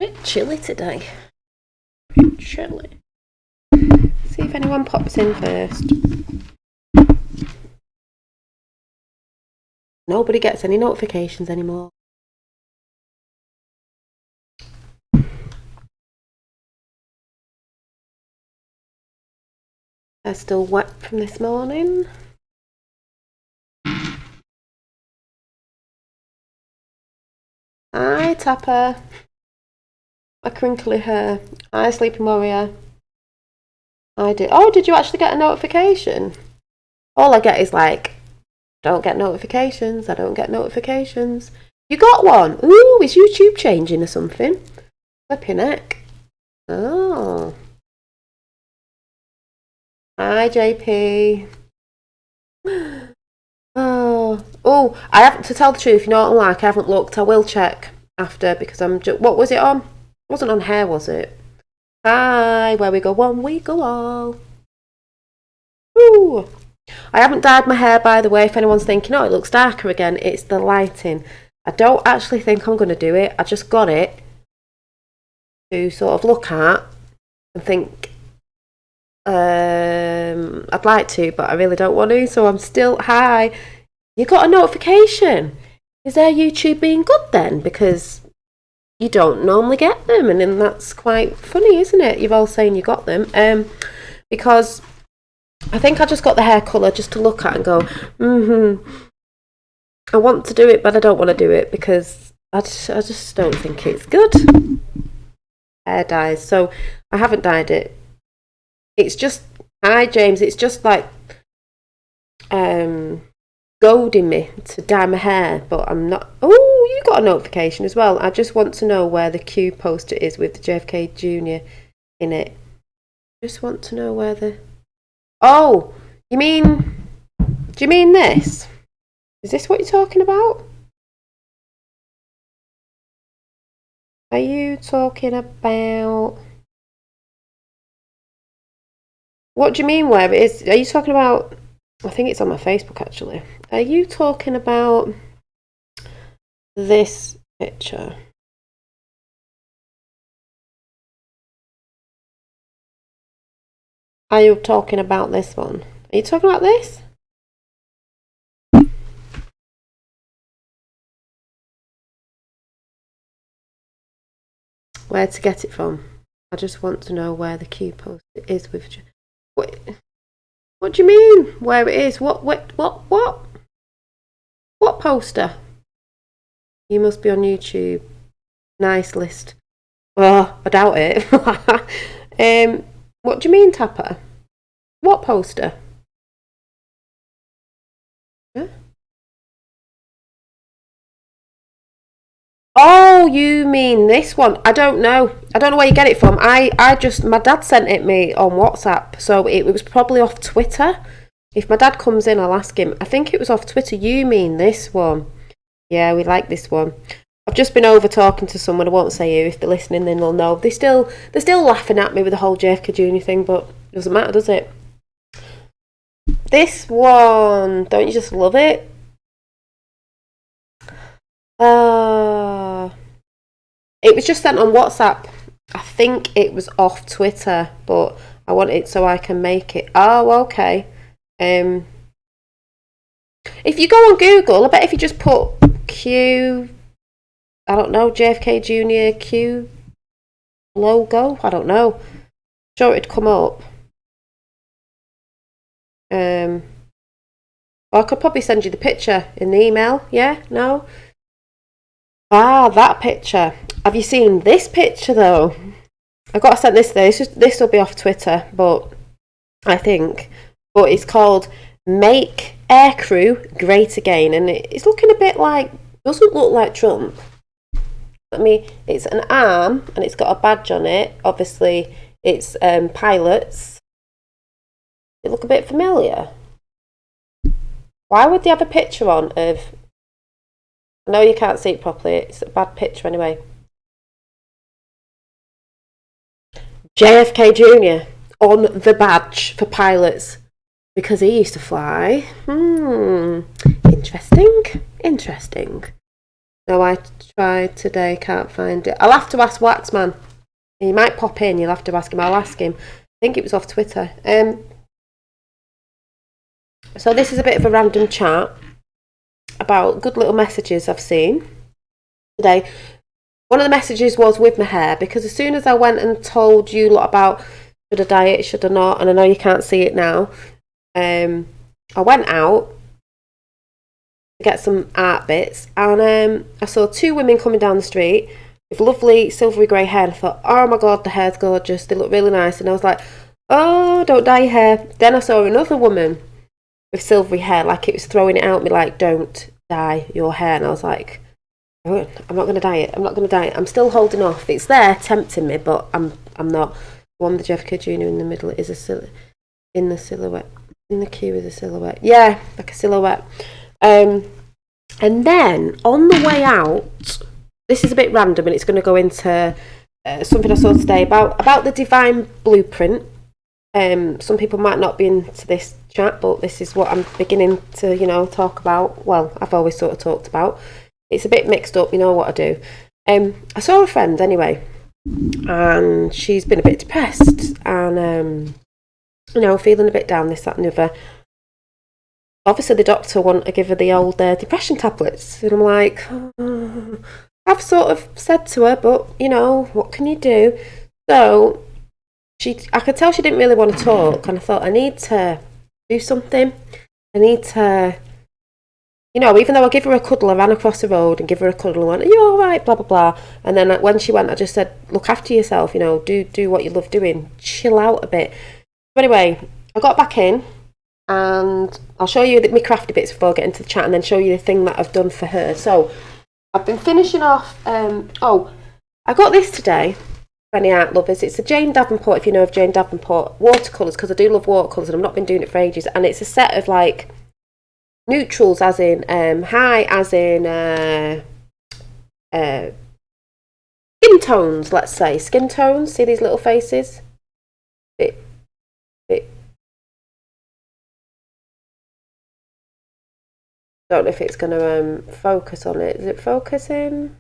bit chilly today. A bit chilly. See if anyone pops in first. Nobody gets any notifications anymore. They're still wet from this morning. Hi, Tapper. My crinkly hair. Hi, Sleeping Warrior. I did. Oh, did you actually get a notification? All I get is like, don't get notifications. I don't get notifications. You got one. Ooh, is YouTube changing or something? Flip your neck. Oh. Hi, JP. Oh, I haven't, to tell the truth, you know what I'm like, I haven't looked. I will check after because I'm just, what was it on? It wasn't on hair, was it? Hi, where we go one, we go all. Ooh. I haven't dyed my hair, by the way, if anyone's thinking, oh, it looks darker again. It's the lighting. I don't actually think I'm going to do it. I just got it to sort of look at and think, I'd like to, but I really don't want to, so I'm still, hi. You got a notification. Is their YouTube being good then? Because you don't normally get them, and then that's quite funny, isn't it? You're all saying you got them. Because I think I just got the hair colour just to look at and go, I want to do it, but I don't want to do it because I just don't think it's good. Hair dyes. So I haven't dyed it. It's just, hi James, it's just like goading me to dye my hair, but I'm not. Oh, you got a notification as well. I just want to know where the Q poster is with the JFK Jr. in it. Just want to know where the. Oh, you mean? Do you mean this? Is this what you're talking about? Are you talking about? What do you mean where it is? Are you talking about? I think it's on my Facebook actually. Are you talking about this picture? Are you talking about this one? Are you talking about this? Where to get it from? I just want to know where the Q poster is with. What do you mean? Where it is? What poster? You must be on YouTube. Nice list. Oh, I doubt it. What do you mean, Tapper? What poster? Huh? Oh, you mean this one? I don't know. I don't know where you get it from. My dad sent it me on WhatsApp, so it was probably off Twitter. If my dad comes in, I'll ask him. I think it was off Twitter. You mean this one? Yeah, we like this one. I've just been over talking to someone. I won't say who. If they're listening, then they'll know. They're still laughing at me with the whole JFK Jr. thing, but it doesn't matter, does it? This one, don't you just love it? It was just sent on WhatsApp. I think it was off Twitter, but I want it so I can make it. Oh, okay. If you go on Google, I bet if you just put Q, I don't know, JFK Jr. Q logo, I don't know. Sure, it'd come up. I could probably send you the picture in the email. Yeah, no. Ah, that picture. Have you seen this picture though? I've got to send this there. This will be off Twitter, but I think. But it's called Make Aircrew Great Again, and it's looking a bit like, doesn't look like Trump. I mean, it's an arm and it's got a badge on it. Obviously, it's pilots. They look a bit familiar. Why would they have a picture on of? I know you can't see it properly. It's a bad picture anyway. JFK Jr. on the badge for pilots because he used to fly. Interesting. No, I tried today, can't find it. I'll have to ask Waxman. He might pop in, you'll have to ask him. I'll ask him. I think it was off Twitter. So this is a bit of a random chat about good little messages I've seen today. One of the messages was with my hair, because as soon as I went and told you a lot about should I dye it, should I not, and I know you can't see it now, I went out to get some art bits, and I saw two women coming down the street with lovely silvery grey hair, and I thought, oh my god, the hair's gorgeous, they look really nice, and I was like, oh, don't dye your hair. Then I saw another woman with silvery hair, like it was throwing it at me, like, don't dye your hair, and I was like, oh, I'm not going to dye it, I'm not going to dye it, I'm still holding off. It's there tempting me, but I'm not. One with the Jeff K. Jr. in the middle is in the silhouette, in the queue is a silhouette, yeah, like a silhouette. And then on the way out, this is a bit random and it's going to go into something I saw today about the divine blueprint. Some people might not be into this chat, but this is what I'm beginning to, talk about. Well, I've always sort of talked about. It's a bit mixed up, you know what I do. I saw a friend anyway, and she's been a bit depressed and, feeling a bit down, this, that and the other. Obviously, the doctor wanted to give her the old depression tablets. And I'm like, oh. I've sort of said to her, but, what can you do? So, I could tell she didn't really want to talk. And I thought, I need to do something. I need to, even though I give her a cuddle, I ran across the road and give her a cuddle and went, are you all right? Blah, blah, blah. And then when she went, I just said, look after yourself, do what you love doing. Chill out a bit. But anyway, I got back in. And I'll show you my crafty bits before I get into the chat, and then show you the thing that I've done for her. So I've been finishing off, I got this today for any art lovers. It's a Jane Davenport, if you know of Jane Davenport, watercolours, because I do love watercolours and I've not been doing it for ages. And it's a set of like neutrals, as in high, as in skin tones, let's say. Skin tones, see these little faces? Bit don't know if it's going to focus on it. Is it focusing?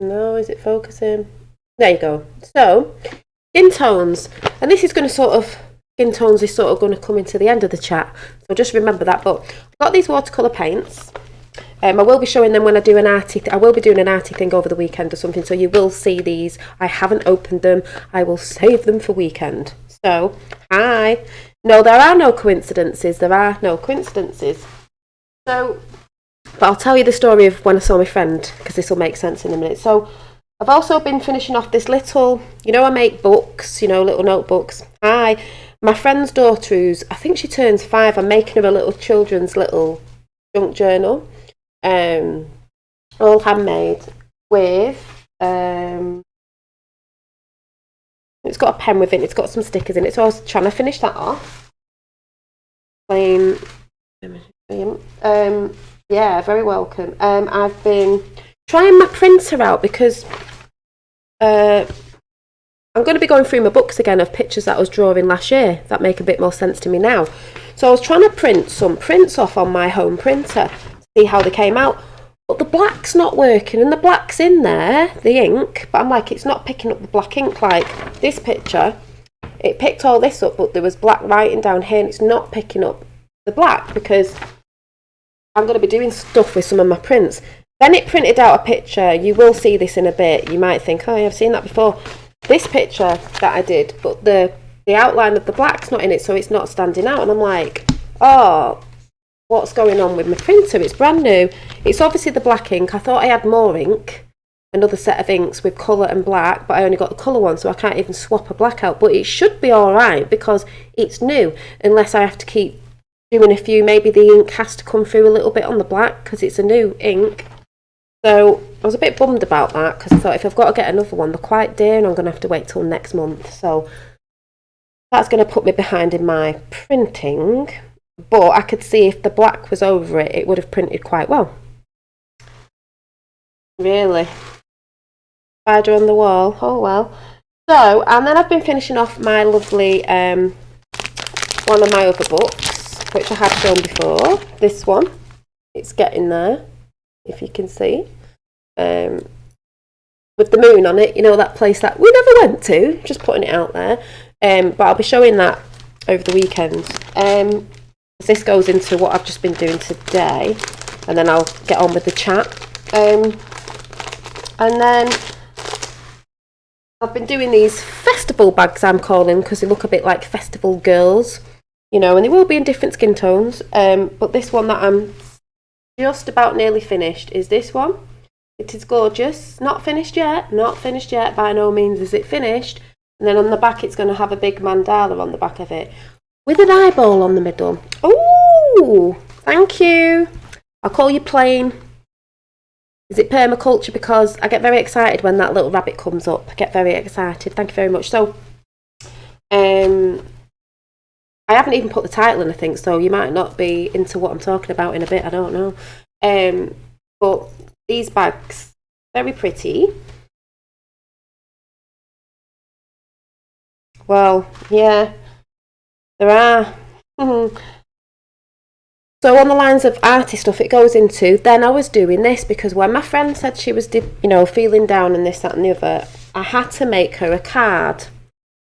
No, is it focusing? There you go. So, skin tones. And this is going to skin tones is sort of going to come into the end of the chat. So just remember that. But I've got these watercolour paints. I will be showing them when I do an arty. I will be doing an arty thing over the weekend or something. So you will see these. I haven't opened them. I will save them for weekend. So, hi. No, there are no coincidences. There are no coincidences. So, but I'll tell you the story of when I saw my friend, because this will make sense in a minute. So, I've also been finishing off this little, I make books, little notebooks. Hi. My friend's daughter, I think she turns 5, I'm making her a little children's little junk journal. All handmade with, it's got a pen with it, it's got some stickers in it, so I was trying to finish that off. Yeah, very welcome. I've been trying my printer out because I'm going to be going through my books again of pictures that I was drawing last year that make a bit more sense to me now. So I was trying to print some prints off on my home printer, see how they came out. But the black's not working, and the black's in there, the ink, but I'm like, it's not picking up the black ink. Like this picture, it picked all this up, but there was black writing down here, and it's not picking up the black because I'm going to be doing stuff with some of my prints. Then it printed out a picture. You will see this in a bit. You might think, oh, I've seen that before. This picture that I did, but the outline of the black's not in it, so it's not standing out. And I'm like, oh, what's going on with my printer? It's brand new. It's obviously the black ink. I thought I had more ink, another set of inks with colour and black, but I only got the colour one, so I can't even swap a black out. But it should be alright because it's new, unless I have to keep doing a few. Maybe the ink has to come through a little bit on the black because it's a new ink. So I was a bit bummed about that because I thought if I've got to get another one, they're quite dear and I'm going to have to wait till next month. So that's going to put me behind in my printing. But I could see if the black was over it, it would have printed quite well. Really? Spider on the wall. Oh well. So, and then I've been finishing off my lovely, one of my other books. which I have shown before. This one, it's getting there, if you can see. With the moon on it, you know, that place that we never went to, just putting it out there. But I'll be showing that over the weekend. This goes into what I've just been doing today, and then I'll get on with the chat. And then I've been doing these festival bags, I'm calling, because they look a bit like festival girls, you know, and they will be in different skin tones. But this one that I'm just about nearly finished is this one. It is gorgeous. Not finished yet. Not finished yet. By no means is it finished. And then on the back, it's going to have a big mandala on the back of it with an eyeball on the middle. Oh, thank you. I'll call you Plain. Is it permaculture? Because I get very excited when that little rabbit comes up. I get very excited. Thank you very much. So, I haven't even put the title in, I think, so you might not be into what I'm talking about in a bit. I don't know. But these bags, very pretty. Well, yeah, there are. So on the lines of arty stuff, it goes into, then I was doing this because when my friend said she was, feeling down and this, that and the other, I had to make her a card.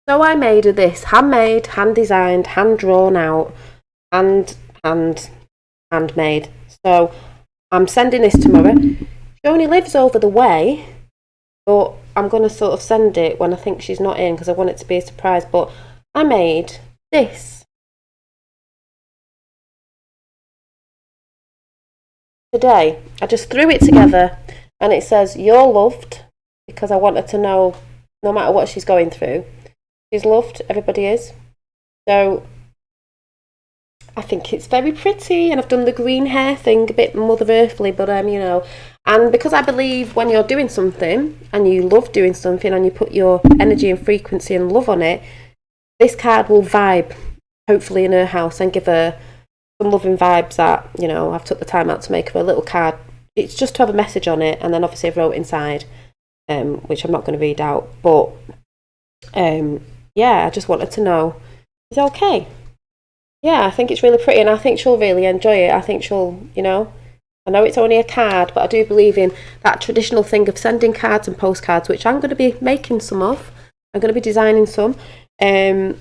So I made her this, handmade, hand-designed, hand-drawn out, handmade. So I'm sending this tomorrow. She only lives over the way, but I'm going to sort of send it when I think she's not in because I want it to be a surprise. But I made this today. I just threw it together and it says, "You're loved," because I want her to know no matter what she's going through, she's loved. Everybody is. So I think it's very pretty, and I've done the green hair thing, a bit Mother Earthly, but and because I believe when you're doing something and you love doing something and you put your energy and frequency and love on it, this card will vibe, hopefully in her house, and give her some loving vibes that, I've took the time out to make her a little card. It's just to have a message on it, and then obviously I've wrote inside, which I'm not going to read out, but I just wanted to know it's okay. Yeah, I think it's really pretty, and I think she'll really enjoy it. I think she'll, I know it's only a card, but I do believe in that traditional thing of sending cards and postcards, which I'm going to be making some of. I'm going to be designing some. It's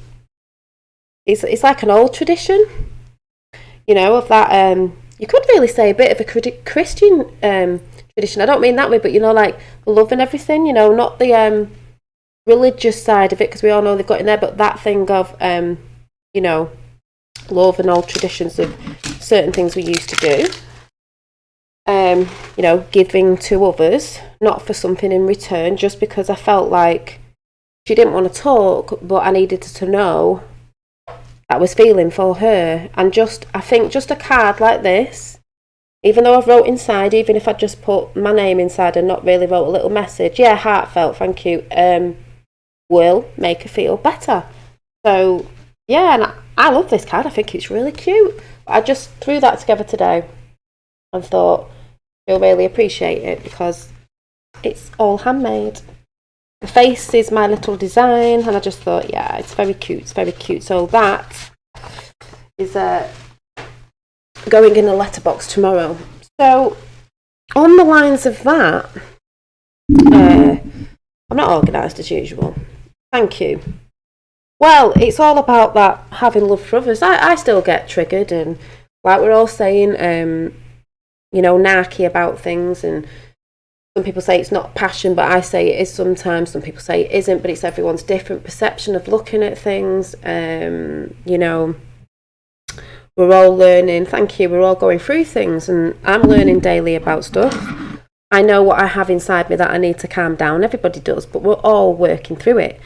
like an old tradition, of that. You could really say a bit of a Christian tradition. I don't mean that way, but like love and everything. Not the religious side of it, because we all know they've got in there, but that thing of love and old traditions of certain things we used to do. Giving to others, not for something in return, just because I felt like she didn't want to talk, but I needed to know that I was feeling for her. And I think just a card like this, even though I've wrote inside, even if I just put my name inside and not really wrote a little message, heartfelt, thank you, will make her feel better. So, and I love this card. I think it's really cute. I just threw that together today and thought you'll really appreciate it because it's all handmade. The face is my little design, and I just thought, it's very cute. It's very cute. So that is going in the letterbox tomorrow. So on the lines of that, I'm not organised as usual. Thank you. Well, it's all about that having love for others. I still get triggered, and like we're all saying, narky about things, and some people say it's not passion, but I say it is sometimes. Some people say it isn't, but it's everyone's different perception of looking at things. We're all learning. Thank you. We're all going through things, and I'm learning daily about stuff. I know what I have inside me that I need to calm down. Everybody does, but we're all working through it.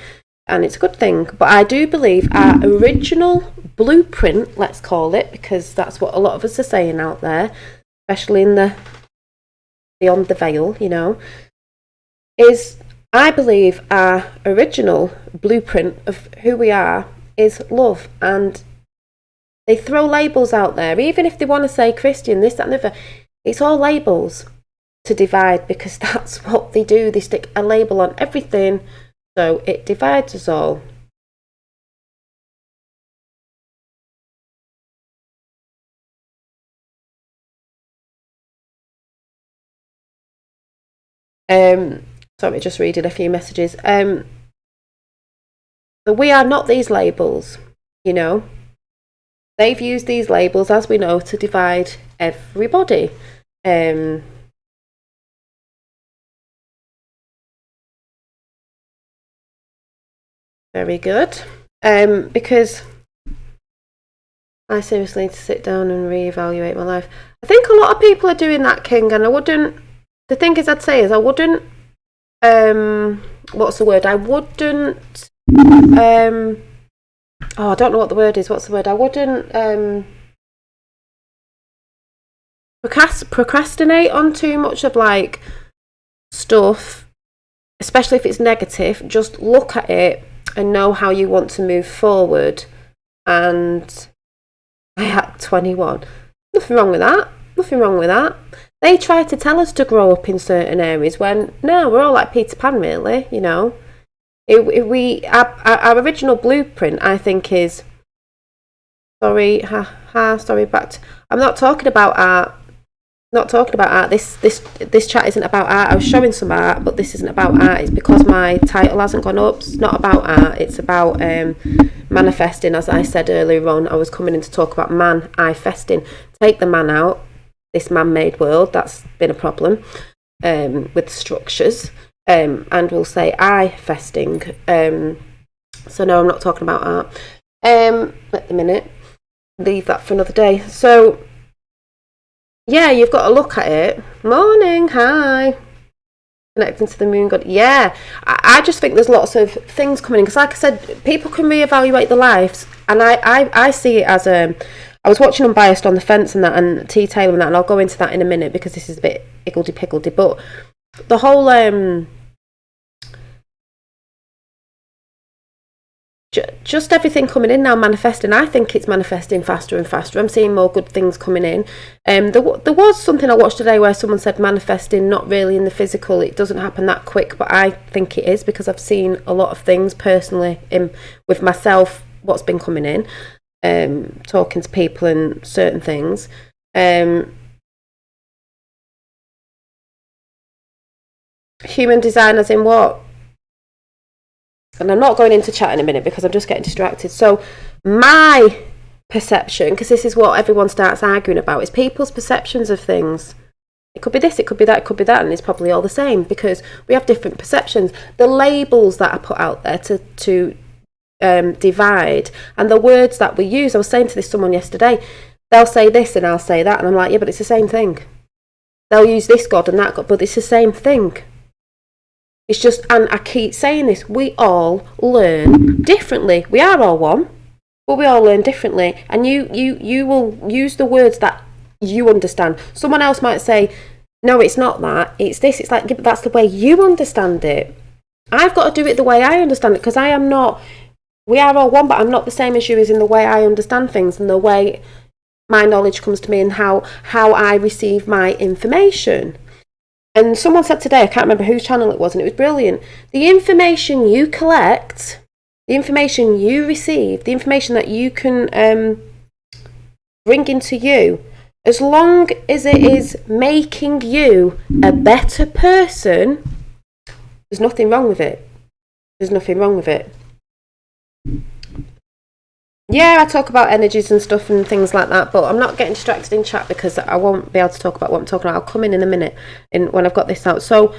And it's a good thing. But I do believe our original blueprint, let's call it, because that's what a lot of us are saying out there, especially in the beyond the veil, is I believe our original blueprint of who we are is love. And they throw labels out there, even if they want to say Christian, this, that and the other. It's all labels to divide, because that's what they do. They stick a label on everything. So it divides us all. Sorry, just reading a few messages. We are not these labels, you know. They've used these labels, as we know, to divide everybody. Very good. Because I seriously need to sit down and reevaluate my life. I think a lot of people are doing that, King, and I wouldn't. The thing is, I'd say is I wouldn't. What's the word? I wouldn't. I don't know what the word is. What's the word? I wouldn't procrastinate on too much of like stuff, especially if it's negative. Just look at it and know how you want to move forward. And I had 21. Nothing wrong with that. Nothing wrong with that. They try to tell us to grow up in certain areas when, no, we're all like Peter Pan, really, you know. Our original blueprint, I think, is... Sorry, back to... I'm not talking about art. Not talking about art. This chat isn't about art. I was showing some art, but this isn't about art. It's because my title hasn't gone up. It's not about art. It's about manifesting. As I said earlier on, I was coming in to talk about manifesting. Take the man out. This man-made world, that's been a problem with structures. And we'll say I-festing. So no, I'm not talking about art. At the minute. Leave that for another day. So... yeah, you've got to look at it. Morning, hi. Connecting to the moon god. Yeah, I just think there's lots of things coming in. Because like I said, people can reevaluate their lives. And I see it as I was watching Unbiased on the Fence and that, and T. Taylor and that, and I'll go into that in a minute because this is a bit higgledy-piggledy. But the whole... just everything coming in now, manifesting. I think it's manifesting faster and faster. I'm seeing more good things coming in. There was something I watched today where someone said manifesting not really in the physical, it doesn't happen that quick, but I think it is because I've seen a lot of things personally with myself, what's been coming in, talking to people and certain things. Human design as in what? And I'm not going into chat in a minute because I'm just getting distracted. So my perception, because this is what everyone starts arguing about, is people's perceptions of things. It could be this, it could be that, it could be that, and it's probably all the same because we have different perceptions. The labels that are put out there to divide, and the words that we use. I was saying to someone yesterday, they'll say this and I'll say that, and I'm like, yeah, but it's the same thing. They'll use this God and that God, but it's the same thing. It's just, and I keep saying this, we all learn differently. We are all one, but we all learn differently. And you will use the words that you understand. Someone else might say, no, it's not that, it's this. It's like, yeah, but that's the way you understand it. I've got to do it the way I understand it because I am not, we are all one, but I'm not the same as you as in the way I understand things and the way my knowledge comes to me and how I receive my information. And someone said today, I can't remember whose channel it was, and it was brilliant. The information you collect, the information you receive, the information that you can bring into you, as long as it is making you a better person, there's nothing wrong with it. There's nothing wrong with it. Yeah, I talk about energies and stuff and things like that, but I'm not getting distracted in chat because I won't be able to talk about what I'm talking about. I'll come in a minute when I've got this out. So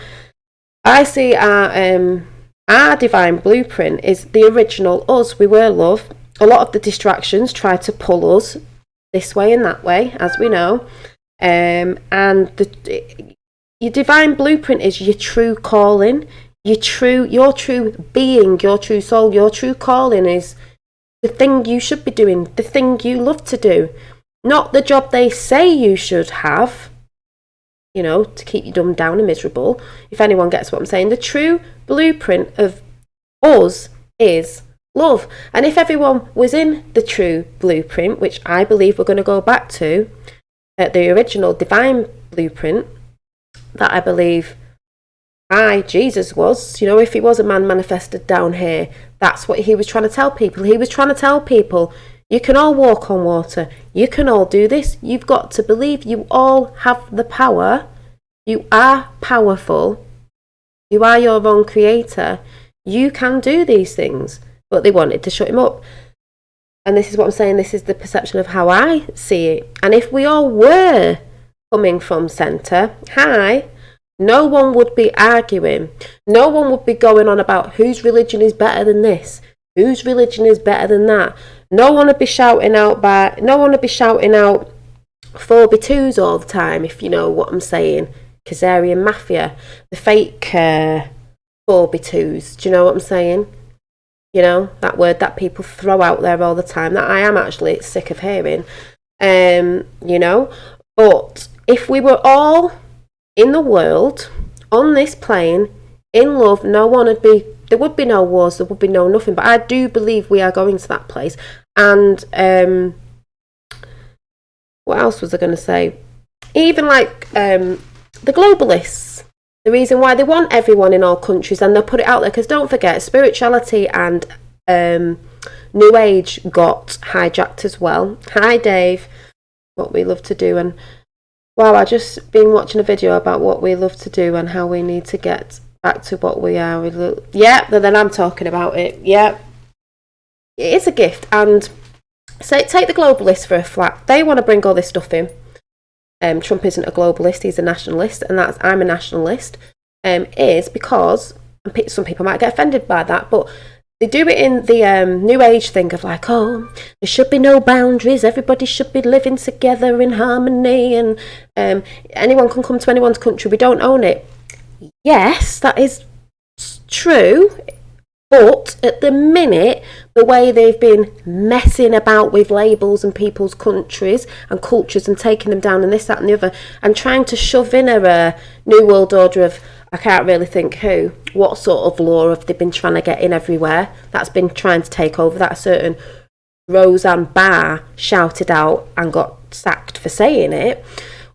I see our divine blueprint is the original us. We were love. A lot of the distractions try to pull us this way and that way, as we know. And your divine blueprint is your true calling, your true being, your true soul. Your true calling is the thing you should be doing, the thing you love to do, not the job they say you should have, you know, to keep you dumbed down and miserable, if anyone gets what I'm saying. The true blueprint of us is love. And if everyone was in the true blueprint, which I believe we're going to go back to, the original divine blueprint, that I believe Jesus was, you know, if he was a man manifested down here, that's what he was trying to tell people. He was trying to tell people, you can all walk on water, you can all do this, you've got to believe you all have the power, you are powerful, You are your own creator. You can do these things. But they wanted to shut him up. And this is what I'm saying. This is the perception of how I see it. And if we all were coming from centre high, no one would be arguing. No one would be going on about whose religion is better than this, whose religion is better than that. No one would be shouting out 4x2s all the time, if you know what I'm saying. Khazarian Mafia, the fake 4x2s. Do you know what I'm saying? You know, that word that people throw out there all the time, that I am actually sick of hearing. You know, but if we were all in the world, on this plane, in love, there would be no wars, there would be no nothing. But I do believe we are going to that place. And what else was I going to say? Even like the globalists, the reason why they want everyone in all countries, and they'll put it out there, because don't forget, spirituality and New Age got hijacked as well. Hi Dave, what we love to do. And wow, I just been watching a video about what we love to do and how we need to get back to what we are. Yeah, then I'm talking about it. Yeah, it is a gift. And say, take the globalists for a flat. They want to bring all this stuff in. Trump isn't a globalist, he's a nationalist, and I'm a nationalist. Is because, and some people might get offended by that, but they do it in the New Age thing of like, oh, there should be no boundaries, everybody should be living together in harmony, and anyone can come to anyone's country, we don't own it. Yes, that is true, but at the minute, the way they've been messing about with labels and people's countries and cultures and taking them down and this, that and the other, and trying to shove in a New World Order of, I can't really think what sort of law have they been trying to get in everywhere that's been trying to take over, that a certain Roseanne Barr shouted out and got sacked for saying it.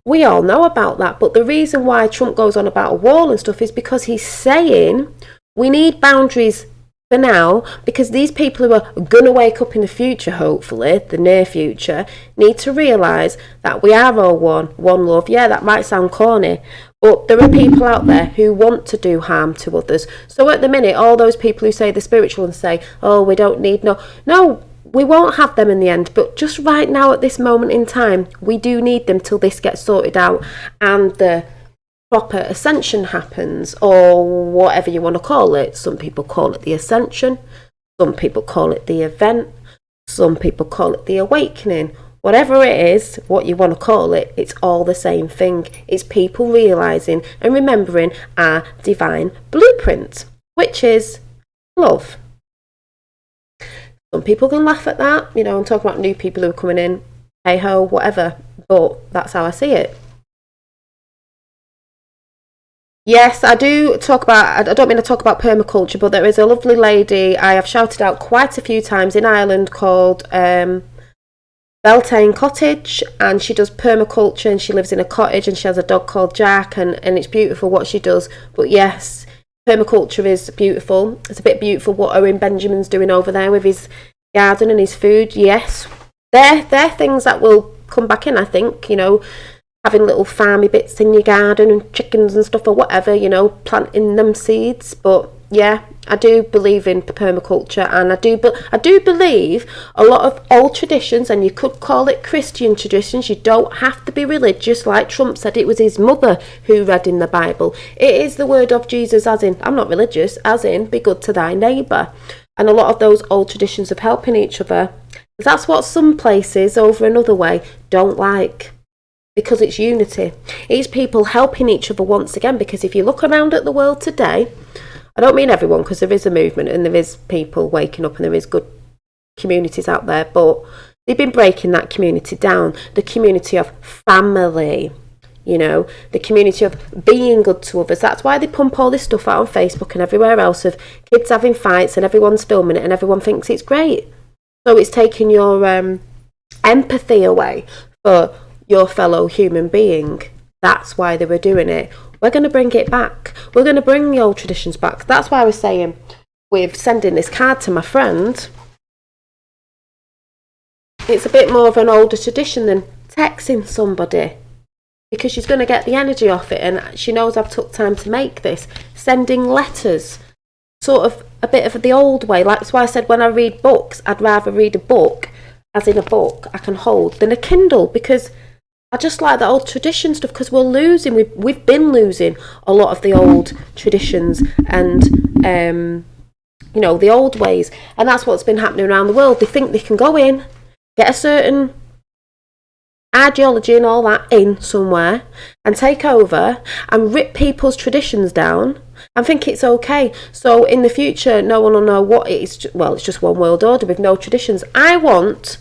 We all know about that, but the reason why Trump goes on about a wall and stuff is because he's saying we need boundaries for now, because these people who are going to wake up in the future, hopefully, the near future, need to realise that we are all one love. Yeah, that might sound corny, but there are people out there who want to do harm to others. So at the minute, all those people who say the spiritual and say, oh, we don't need no, we won't have them in the end. But just right now at this moment in time, we do need them till this gets sorted out and the proper ascension happens, or whatever you want to call it. Some people call it the ascension, some people call it the event, some people call it the awakening. Whatever it is, what you want to call it, it's all the same thing. It's people realising and remembering our divine blueprint, which is love. Some people can laugh at that, you know, I'm talking about new people who are coming in, hey ho, whatever, but that's how I see it. Yes, I do talk about, I don't mean to talk about permaculture, but there is a lovely lady I have shouted out quite a few times in Ireland called Beltane Cottage, and she does permaculture, and she lives in a cottage, and she has a dog called Jack, and it's beautiful what she does. But yes, permaculture is beautiful. It's a bit beautiful what Owen Benjamin's doing over there with his garden and his food. Yes, they're things that will come back in, I think, you know, having little farmy bits in your garden and chickens and stuff or whatever, you know, planting them seeds. But yeah, I do believe in permaculture, and I do believe a lot of old traditions, and you could call it Christian traditions. You don't have to be religious, like Trump said it was his mother who read in the Bible. It is the word of Jesus, as in, I'm not religious, as in, be good to thy neighbour. And a lot of those old traditions of helping each other, that's what some places over another way don't like. Because it's unity. It's people helping each other once again. Because if you look around at the world today, I don't mean everyone, because there is a movement and there is people waking up and there is good communities out there, but they've been breaking that community down. The community of family, you know, the community of being good to others. That's why they pump all this stuff out on Facebook and everywhere else of kids having fights and everyone's filming it and everyone thinks it's great. So it's taking your empathy away for your fellow human being. That's why they were doing it. We're going to bring it back. We're going to bring the old traditions back. That's why I was saying with sending this card to my friend, it's a bit more of an older tradition than texting somebody. because she's going to get the energy off it, and she knows I've took time to make this. Sending letters, sort of a bit of the old way. Like, that's why I said when I read books, I'd rather read a book, as in a book I can hold, than a Kindle, because I just like the old tradition stuff, because we're losing, we've been losing a lot of the old traditions and, you know, the old ways. And that's what's been happening around the world. They think they can go in, get a certain ideology and all that in somewhere and take over and rip people's traditions down and think it's okay. So in the future, no one will know what it is. Well, it's just one world order with no traditions. I want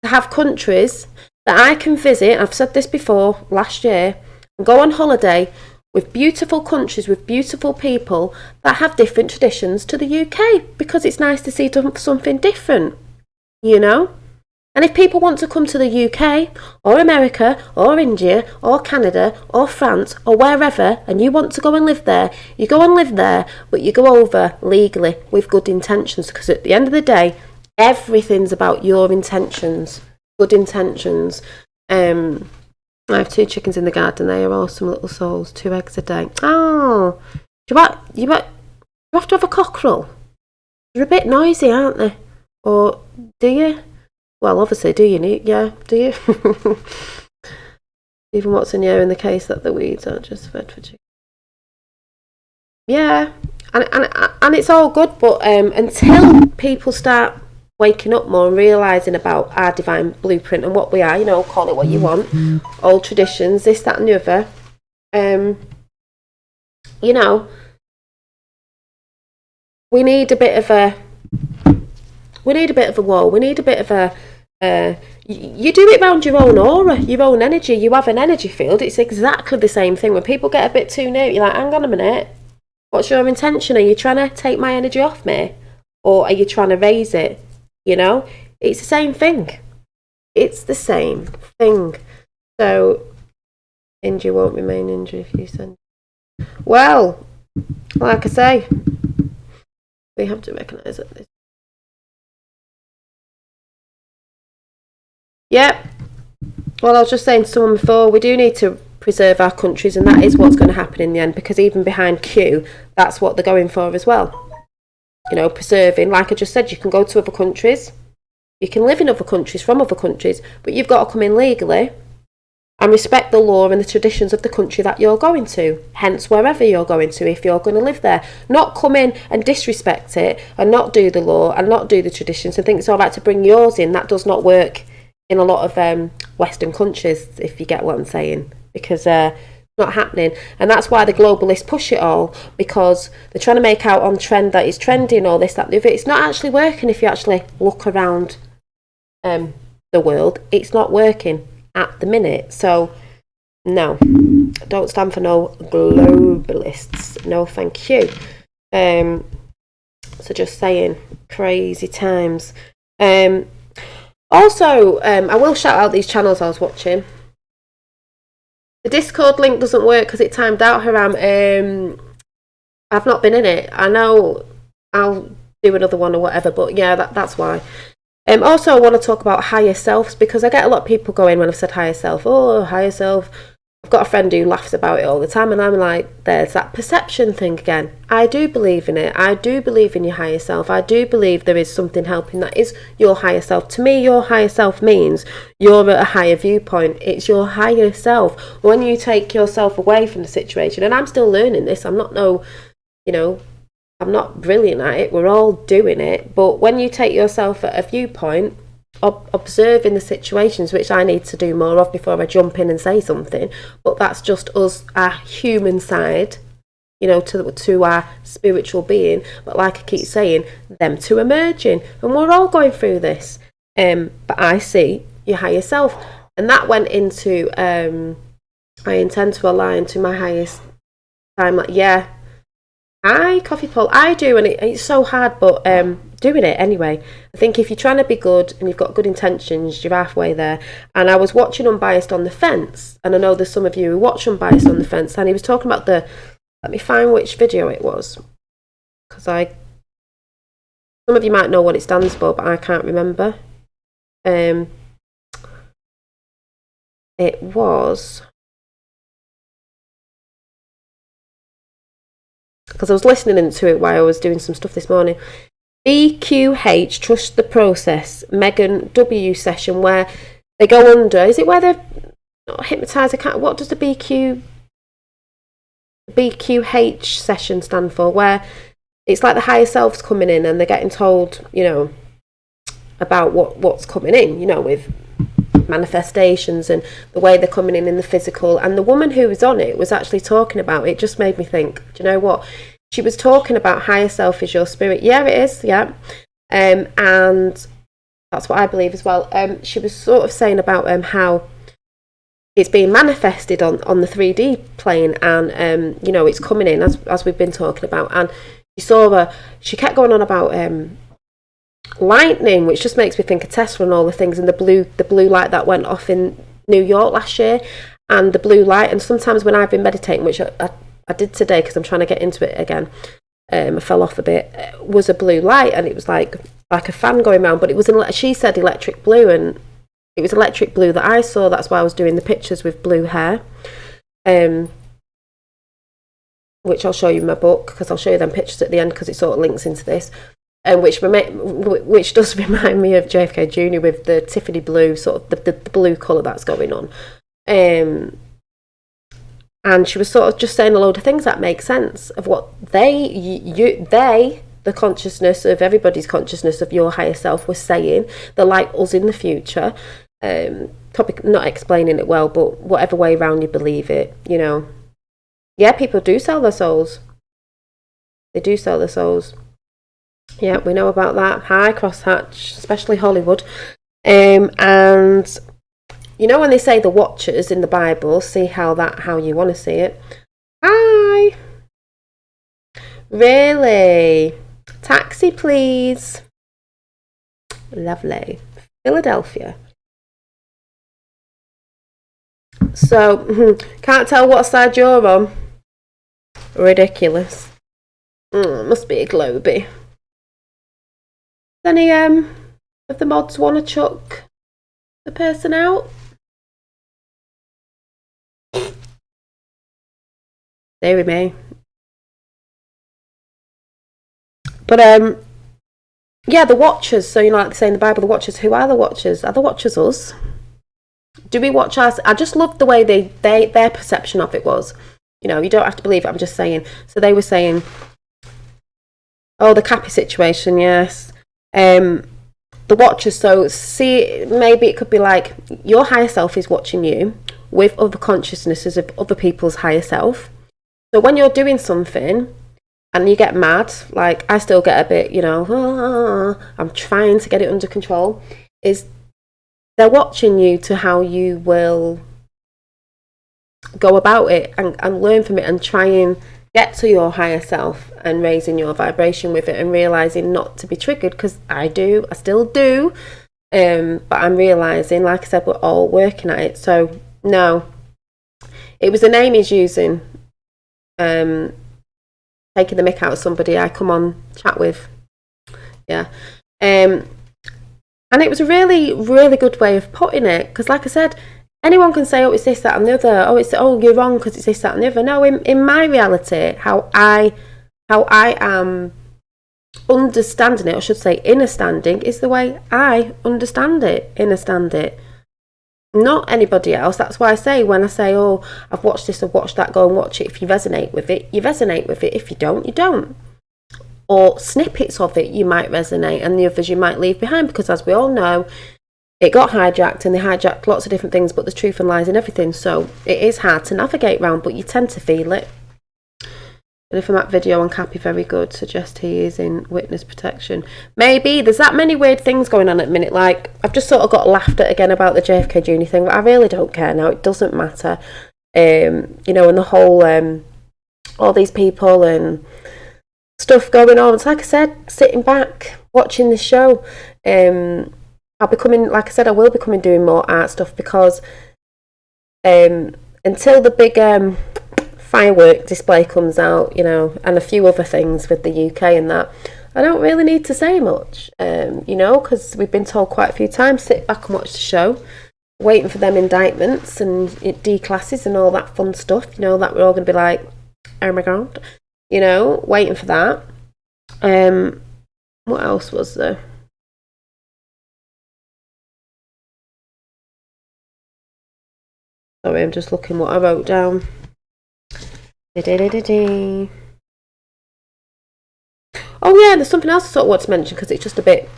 to have countries that I can visit. I've said this before last year, and go on holiday with beautiful countries, with beautiful people that have different traditions to the UK, because it's nice to see something different, you know? And if people want to come to the UK or America or India or Canada or France or wherever, and you want to go and live there, you go and live there, but you go over legally with good intentions, because at the end of the day, everything's about your intentions. Good intentions. I have 2 chickens in the garden. They are awesome little souls. 2 eggs a day. Oh, you have to have a cockerel. They're a bit noisy, aren't they? Or do you? Well, obviously, do you need? Yeah, do you? Even what's in here in the case that the weeds aren't just fed for chickens. Yeah, and it's all good, but until people start waking up more and realising about our divine blueprint and what we are, you know, call it what you want, old traditions, this, that and the other, you know, we need a bit of a wall, we need a bit of a, you do it around your own aura, your own energy, you have an energy field, it's exactly the same thing. When people get a bit too near, you're like, hang on a minute, what's your intention? Are you trying to take my energy off me? Or are you trying to raise it? You know, it's the same thing. It's the same thing. So, India won't remain India if you send. Well, like I say, we have to recognise that this. Yep. Well, I was just saying to someone before, we do need to preserve our countries, and that is what's going to happen in the end, because even behind Q, that's what they're going for as well. You know, preserving, like I just said, you can go to other countries, you can live in other countries from other countries, but you've got to come in legally and respect the law and the traditions of the country that you're going to, hence wherever you're going to, if you're going to live there. Not come in and disrespect it and not do the law and not do the traditions and think it's all right to bring yours in. That does not work in a lot of Western countries, if you get what I'm saying, because not happening. And that's why the globalists push it all, because they're trying to make out on trend that is trending, all this, that, the other. It's not actually working. If you actually look around the world, it's not working at the minute. So no, don't stand for no globalists, no thank you. So just saying, crazy times. Also, I will shout out these channels I was watching. The Discord link doesn't work because it timed out, Haram. I've not been in it. I know I'll do another one or whatever, but yeah, that's why. Also, I want to talk about higher selves, because I get a lot of people going when I've said higher self. Oh, higher self. I've got a friend who laughs about it all the time, and I'm like, there's that perception thing again. I do believe in it. I do believe in your higher self. I do believe there is something helping that is your higher self. To me, your higher self means you're at a higher viewpoint. It's your higher self. When you take yourself away from the situation, and I'm still learning this, I'm not I'm not brilliant at it. We're all doing it. But when you take yourself at a viewpoint, observing the situations, which I need to do more of before I jump in and say something, but that's just us, our human side, to our spiritual being. But like I keep saying, them two are merging, and we're all going through this. But I see your higher self, and that went into I intend to align to my highest time. Like, yeah, coffee Paul, I do, and it's so hard, but doing it anyway. I think if you're trying to be good and you've got good intentions, you're halfway there. And I was watching Unbiased on the Fence, and I know there's some of you who watch Unbiased on the Fence, and he was talking about let me find which video it was, because some of you might know what it stands for, but I can't remember. It was because I was listening to it while I was doing some stuff this morning. BQH, Trust the Process, Megan W session where they go under. Is it where they're hypnotised? What does the BQH session stand for? Where it's like the higher selves coming in and they're getting told, you know, about what's coming in, you know, with manifestations and the way they're coming in the physical. And the woman who was on it was actually talking about it. Just made me think, do you know what? She was talking about higher self is your spirit. Yeah, it is. Yeah. And that's what I believe as well. She was sort of saying about how it's being manifested on the 3D plane, and you know, it's coming in as we've been talking about. And you saw her, she kept going on about lightning, which just makes me think of Tesla and all the things, and the blue light that went off in New York last year, and the blue light. And sometimes when I've been meditating, which I did today because I'm trying to get into it again, I fell off a bit, was a blue light, and it was like a fan going around, but it was she said electric blue, and it was electric blue that I saw. That's why I was doing the pictures with blue hair, which I'll show you in my book, because I'll show you them pictures at the end, because it sort of links into this, which does remind me of JFK Jr. with the Tiffany blue, sort of the blue colour that's going on. And she was sort of just saying a load of things that make sense of what the consciousness of everybody's consciousness of your higher self was saying. They're like us in the future. Probably not explaining it well, but whatever way around you believe it, you know. Yeah, people do sell their souls. They do sell their souls. Yeah, we know about that. Hi, Crosshatch, especially Hollywood. And you know when they say the Watchers in the Bible, see how you want to see it. Hi. Really? Taxi, please. Lovely. Philadelphia. So, can't tell what side you're on. Ridiculous. Must be a Globie. Any of the mods want to chuck the person out? Deary me. But yeah, the Watchers. So, you know, like they say in the Bible, the Watchers. Who are the Watchers? Are the Watchers us? Do we watch us? I just loved the way their perception of it was. You know, you don't have to believe it. I'm just saying. So they were saying, oh, the Cappy situation, yes. The Watchers. So see, maybe it could be like your higher self is watching you with other consciousnesses of other people's higher self. So when you're doing something and you get mad, like I still get a bit, you know, I'm trying to get it under control, is they're watching you to how you will go about it and learn from it and try and get to your higher self and raising your vibration with it and realising not to be triggered, because I still do, but I'm realising, like I said, we're all working at it. So no, it was a name he's using, taking the mick out of somebody I come on chat with, yeah, and it was a really, really good way of putting it, because like I said, anyone can say, oh, it's this, that and the other, oh, you're wrong because it's this, that and the other. No, in my reality, how I am understanding it, I should say understanding, is the way I understand it, not anybody else. That's why I say, when I say, oh, I've watched this, I've watched that, go and watch it. If you resonate with it, you resonate with it. If you don't, you don't. Or snippets of it you might resonate, and the others you might leave behind, because as we all know, it got hijacked, and they hijacked lots of different things, but the truth and lies in everything. So it is hard to navigate around, but you tend to feel it. And from that video on Cappy, very good, suggest he is in witness protection. Maybe there's that many weird things going on at the minute. Like, I've just sort of got laughed at again about the JFK Jr. thing, but I really don't care now. It doesn't matter. You know, and the whole all these people and stuff going on. It's like I said, sitting back, watching the show. I'll be coming, like I said, I will be coming doing more art stuff, because until the big firework display comes out, you know, and a few other things with the UK and that, I don't really need to say much, you know, because we've been told quite a few times, sit back and watch the show, waiting for them indictments and D classes and all that fun stuff, you know, that we're all going to be like, oh my god, you know, waiting for that. What else was there? Sorry, I'm just looking what I wrote down. Oh yeah, there's something else I sort of want to mention because it's just a bit,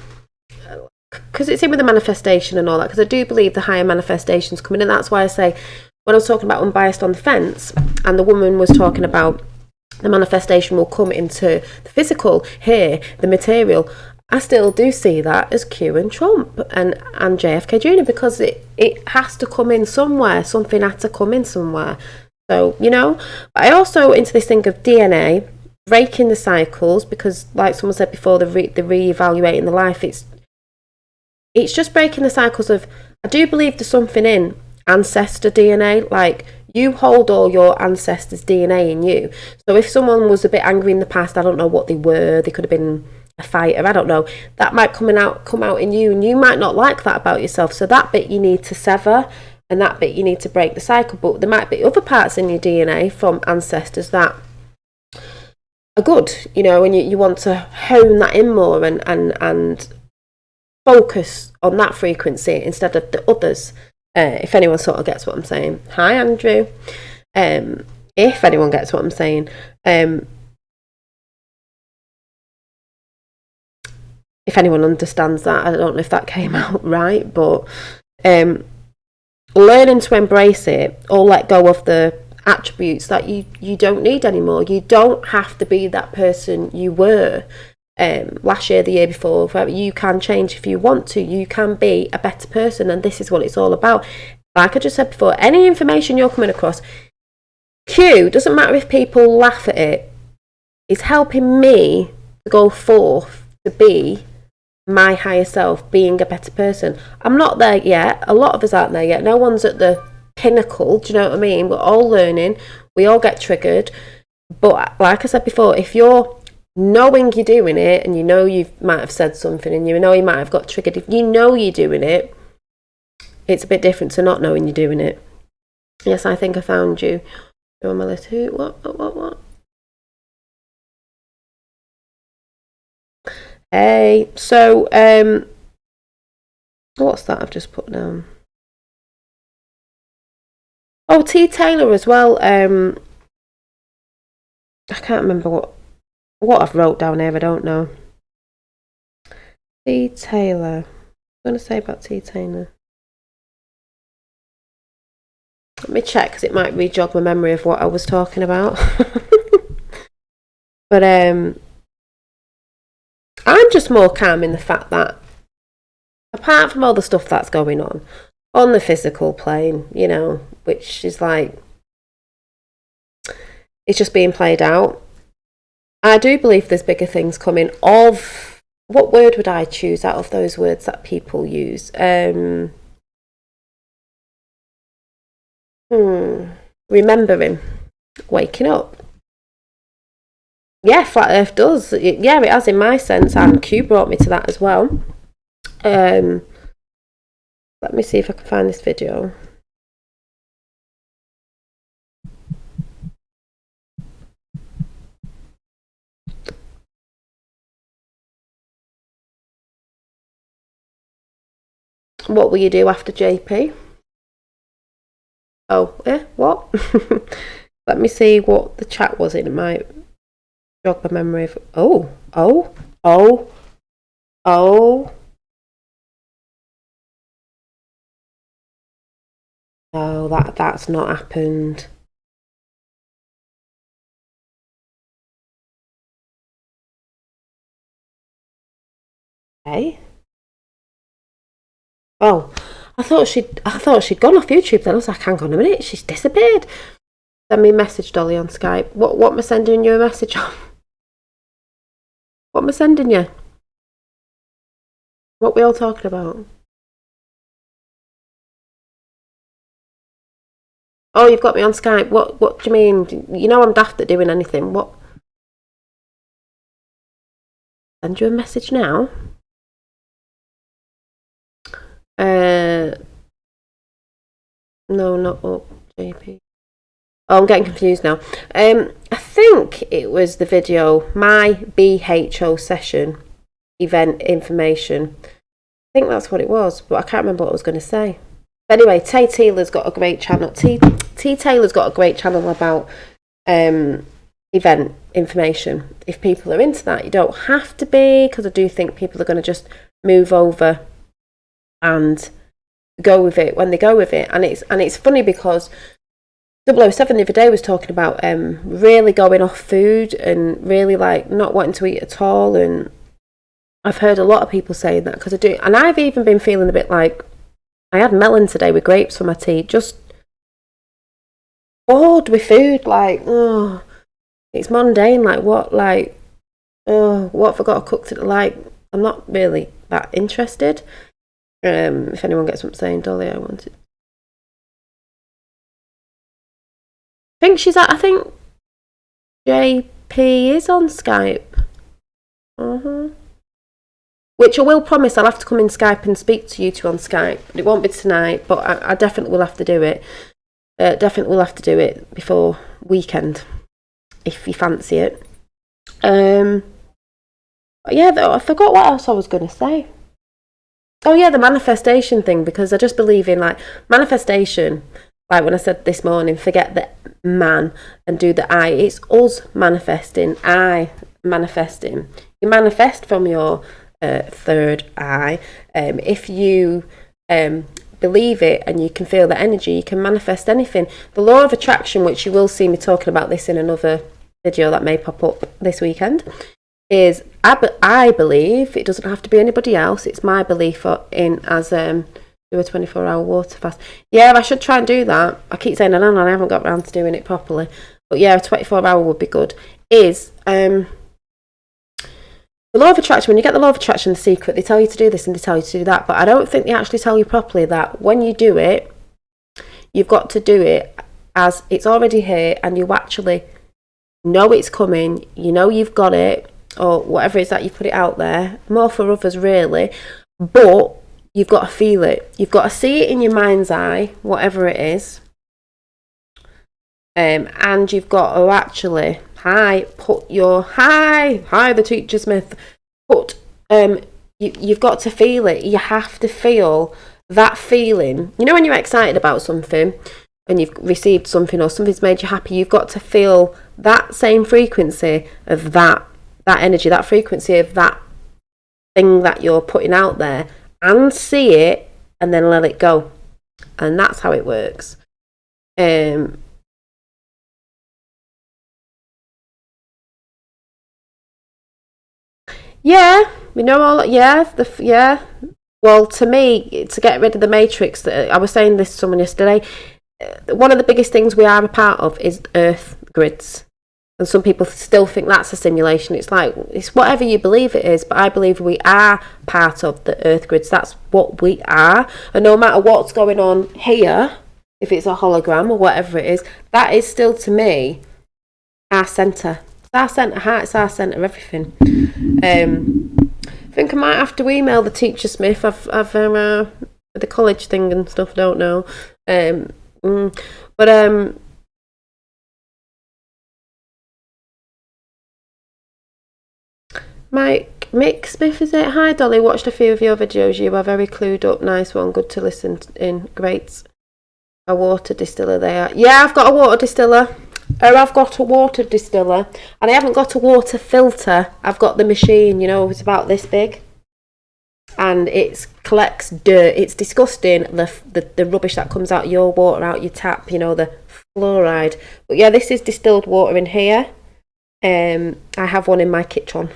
because it's in with the manifestation and all that, because I do believe the higher manifestations coming in. That's why I say, when I was talking about unbiased on the fence and the woman was talking about the manifestation will come into the physical here, the material, I still do see that as Q and Trump and JFK Jr. because it has to come in somewhere. Something had to come in somewhere. So, you know, but I also into this thing of DNA, breaking the cycles, because like someone said before, the re-evaluating the life, it's just breaking the cycles of, I do believe there's something in ancestor DNA, like you hold all your ancestors' DNA in you. So if someone was a bit angry in the past, I don't know what they were, they could have been a fighter, I don't know, that might come out in you, and you might not like that about yourself. So that bit you need to sever, and that bit you need to break the cycle. But there might be other parts in your DNA from ancestors that are good, you know, and you want to hone that in more and focus on that frequency instead of the others. If anyone sort of gets what I'm saying. Hi, Andrew. If anyone gets what I'm saying. If anyone understands that, I don't know if that came out right, but learning to embrace it or let go of the attributes that you don't need anymore. You don't have to be that person you were last year, the year before. You can change if you want to. You can be a better person, and this is what it's all about. Like I just said before, any information you're coming across, Q, doesn't matter if people laugh at it, it's helping me to go forth to be my higher self, being a better person. I'm not there yet. A lot of us aren't there yet. No one's at the pinnacle. Do you know what I mean? We're all learning. We all get triggered. But like I said before, if you're knowing you're doing it, and you know you might have said something, and you know you might have got triggered, if you know you're doing it, it's a bit different to not knowing you're doing it. Yes, I think I found you. You're on my list. Who? What? Hey, so what's that I've just put down? Oh, T Taylor as well. I can't remember what I've wrote down here. I don't know. T Taylor. What am I going to say about T Taylor? Let me check, because it might re-jog my memory of what I was talking about. But I'm just more calm in the fact that, apart from all the stuff that's going on the physical plane, you know, which is like, it's just being played out, I do believe there's bigger things coming. Of what word would I choose out of those words that people use? Remembering, waking up. Yeah, Flat Earth does. Yeah, it has in my sense, and Q brought me to that as well. Let me see if I can find this video. What will you do after JP? Oh, what? Let me see what the chat was. It might jog my memory of. Oh. No, that's not happened. Hey. Oh, I thought she'd gone off YouTube. Then I was like, hang on a minute, she's disappeared. Send me a message, Dolly, on Skype. What am I sending you a message on? What am I sending you? What we all talking about? Oh, you've got me on Skype. What do you mean? You know I'm daft at doing anything. What? Send you a message now? No, not up, JP. Oh, I'm getting confused now. I think it was the video, my BHO session event information. I think that's what it was, but I can't remember what I was going to say. But anyway, Tay Taylor's got a great channel. T Taylor's got a great channel about event information. If people are into that, you don't have to be, because I do think people are going to just move over and go with it when they go with it. And it's funny because 007 the other day was talking about really going off food and really like not wanting to eat at all, and I've heard a lot of people saying that, because I do, and I've even been feeling a bit like, I had melon today with grapes for my tea, just bored with food, like, oh, it's mundane, like what have I got to cook today? Like, I'm not really that interested. If anyone gets what I'm saying, Dolly, I wanted. I think JP is on Skype. Which I will promise I'll have to come in Skype and speak to you two on Skype. It won't be tonight, but I definitely will have to do it. Definitely will have to do it before weekend, if you fancy it. But yeah, I forgot what else I was going to say. Oh yeah, the manifestation thing, because I just believe in like manifestation. Like when I said this morning, forget the man and do the I. It's us manifesting, I manifesting. You manifest from your third eye. If you believe it and you can feel the energy, you can manifest anything. The law of attraction, which you will see me talking about this in another video that may pop up this weekend, is I believe, it doesn't have to be anybody else, it's my belief in as do a 24-hour water fast. Yeah, I should try and do that. I keep saying I haven't got around to doing it properly, but yeah, a 24-hour would be good. Is the law of attraction, when you get the law of attraction, The Secret, they tell you to do this and they tell you to do that, but I don't think they actually tell you properly that when you do it, you've got to do it as it's already here and you actually know it's coming, you know you've got it, or whatever it is that you put it out there, more for others really, but you've got to feel it. You've got to see it in your mind's eye, whatever it is, and you've got to actually, the Teacher Smith, you've got to feel it. You have to feel that feeling. You know when you're excited about something and you've received something or something's made you happy, you've got to feel that same frequency of that energy, that frequency of that thing that you're putting out there, and see it and then let it go. And that's how it works. Yeah, we know all. Yeah. Well, to me, to get rid of the matrix, I was saying this to someone yesterday. One of the biggest things we are a part of is Earth grids, and some people still think that's a simulation. It's like, it's whatever you believe it is, but I believe we are part of the Earth grids. That's what we are, and no matter what's going on here, if it's a hologram or whatever it is, that is still to me our centre. Our centre heart, it's our centre everything. I think I might have to email the Teacher Smith. I've the college thing and stuff, don't know. Mick Smith, is it? Hi Dolly, watched a few of your videos. You are very clued up. Nice one, good to listen in. Great. A water distiller there. Yeah, I've got a water distiller. I've got a water distiller, and I haven't got a water filter. I've got the machine, it's about this big, and it collects dirt. It's disgusting, the rubbish that comes out of your water, out your tap, the fluoride. But yeah, this is distilled water in here. I have one in my kitchen.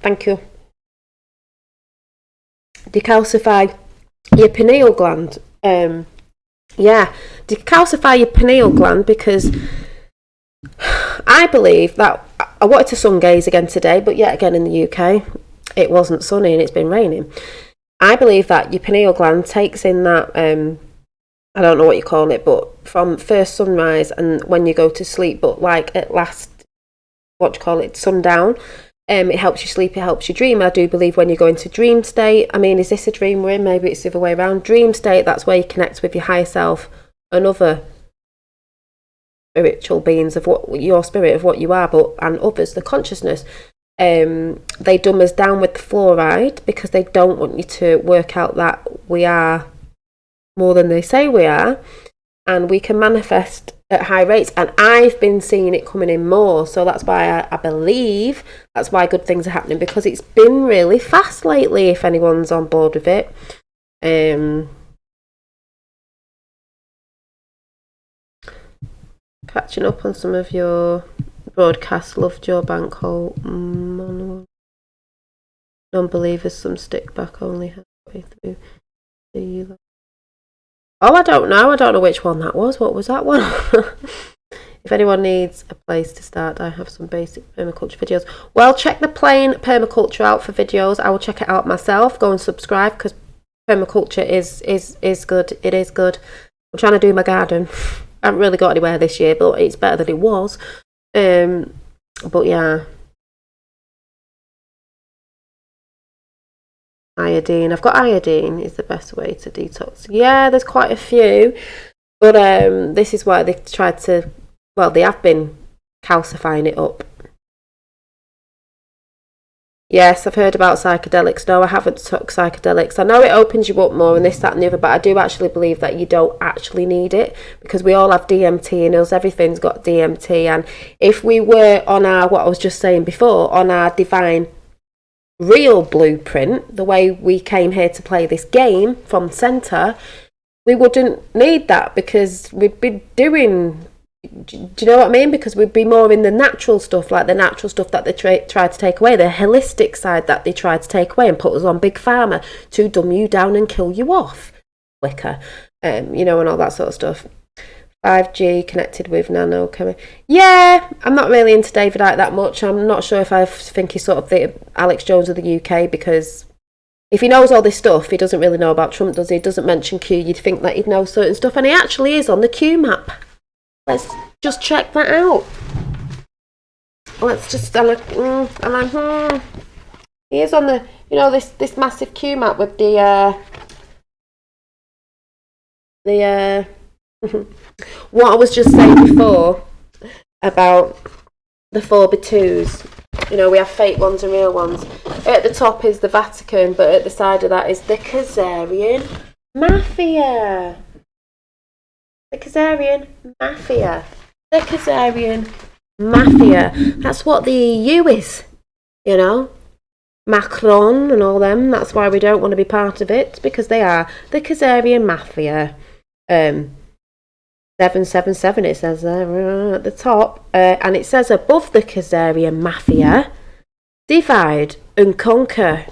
Thank you. Decalcify your pineal gland. Decalcify your pineal gland, because I believe that I wanted to sun gaze again today, but yet again in the UK it wasn't sunny and it's been raining. I believe that your pineal gland takes in that I don't know what you call it, but from first sunrise and when you go to sleep, but like at last, sundown. It helps you sleep, it helps you dream. I do believe when you go into dream state, is this a dream we're in? Maybe it's the other way around. Dream state, that's where you connect with your higher self and other spiritual beings of what your spirit of what you are, but and others, the consciousness. They dumb us down with the fluoride because they don't want you to work out that we are more than they say we are, and we can manifest at high rates, and I've been seeing it coming in more, so that's why I believe that's why good things are happening, because it's been really fast lately, if anyone's on board with it. Catching up on some of your broadcasts. Loved your bank hole. Non-believers, some stick back only halfway through. Oh, I don't know which one that was. What was that one? If anyone needs a place to start, I have some basic permaculture videos. Well, check the plain permaculture out for videos. I will check it out myself. Go and subscribe, because permaculture is good. It is good. I'm trying to do my garden. I haven't really got anywhere this year, but it's better than it was. But yeah. Iodine. I've got iodine is the best way to detox. Yeah, there's quite a few. But this is why they've tried to, well, they have been calcifying it up. Yes, I've heard about psychedelics. No, I haven't took psychedelics. I know it opens you up more and this, that and the other, but I do actually believe that you don't actually need it, because we all have DMT in us. Everything's got DMT. And if we were on our, what I was just saying before, on our divine real blueprint, the way we came here to play this game from centre, we wouldn't need that, because we'd be doing, do you know what I mean? Because we'd be more in the natural stuff, like the natural stuff that they try to take away, the holistic side that they try to take away and put us on Big Pharma to dumb you down and kill you off quicker, and all that sort of stuff. 5G connected with nano. Yeah, I'm not really into David Icke that much. I'm not sure if I think he's sort of the Alex Jones of the UK, because if he knows all this stuff, he doesn't really know about Trump, does he? He doesn't mention Q. You'd think that he'd know certain stuff, and he actually is on the Q map. Let's just check that out. Let's just, he is on the, this massive Q map with the what I was just saying before about the 4x2s. We have fake ones and real ones. At the top is the Vatican, but at the side of that is the Khazarian Mafia. The Khazarian Mafia. The Khazarian Mafia. That's what the EU is, Macron and all them. That's why we don't want to be part of it, because they are the Khazarian Mafia. 777 it says there at the top, and it says above the Khazarian Mafia, divide and conquer.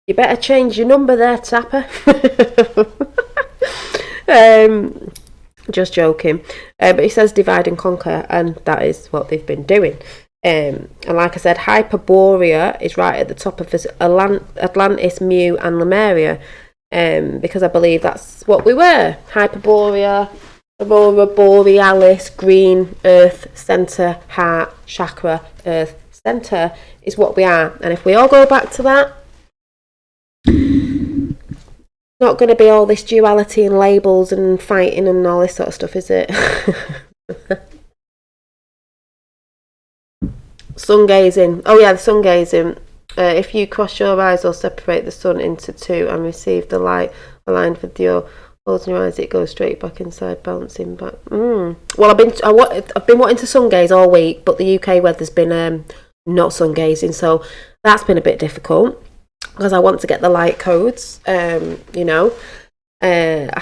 You better change your number there, Tapper. Just joking, but it says divide and conquer, and that is what they've been doing. And like I said, Hyperborea is right at the top of this Atlantis, Mu and Lemuria, because I believe that's what we were. Hyperborea, Aurora Borealis, green, earth, centre, heart, chakra, earth, centre is what we are. And if we all go back to that, not going to be all this duality and labels and fighting and all this sort of stuff, is it? Sun gazing. Oh yeah, the sun gazing. If you cross your eyes or separate the sun into two and receive the light aligned with your holes in your eyes, it goes straight back inside, bouncing back. Well, I've been wanting to sun gaze all week, but the UK weather's been not sun gazing, so that's been a bit difficult, because I want to get the light codes. A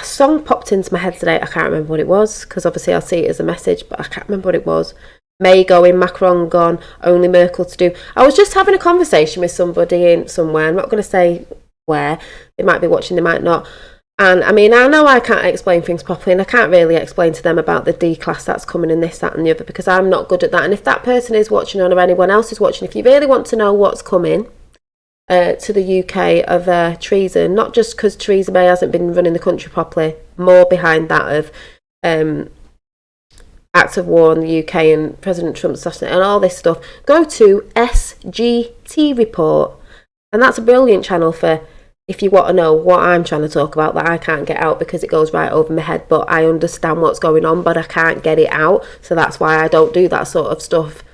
song popped into my head today. I can't remember what it was, because obviously I'll see it as a message, but I can't remember what it was. May going, Macron gone, only Merkel to do. I was just having a conversation with somebody in somewhere. I'm not going to say where. They might be watching, they might not. And I mean, I know I can't explain things properly, and I can't really explain to them about the D class that's coming and this, that and the other, because I'm not good at that. And if that person is watching, or anyone else is watching, if you really want to know what's coming to the UK of treason, not just because Theresa May hasn't been running the country properly, more behind that of acts of war in the UK and President Trump's assassination and all this stuff, go to SGT Report, and that's a brilliant channel for if you want to know what I'm trying to talk about that I can't get out because it goes right over my head, but I understand what's going on, but I can't get it out. So that's why I don't do that sort of stuff.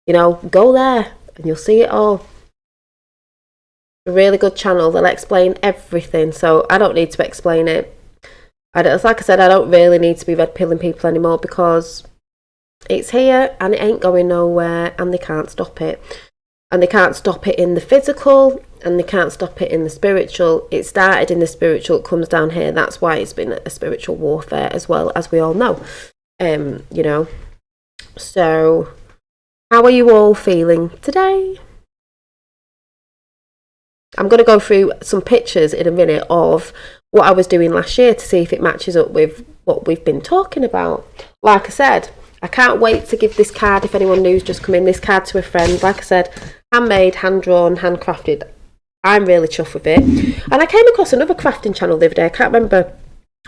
You know, go there and you'll see it all. A really good channel. They'll explain everything. So I don't need to explain it. It's like I said, I don't really need to be red pilling people anymore because it's here and it ain't going nowhere and they can't stop it. And they can't stop it in the physical and they can't stop it in the spiritual. It started in the spiritual, it comes down here. That's why it's been a spiritual warfare as well, as we all know. You know. So, how are you all feeling today? I'm going to go through some pictures in a minute of what I was doing last year to see if it matches up with what we've been talking about. Like I said, I can't wait to give this card, if anyone new's just come in, this card to a friend. Like I said, handmade, hand-drawn, handcrafted. I'm really chuffed with it. And I came across another crafting channel the other day. I can't remember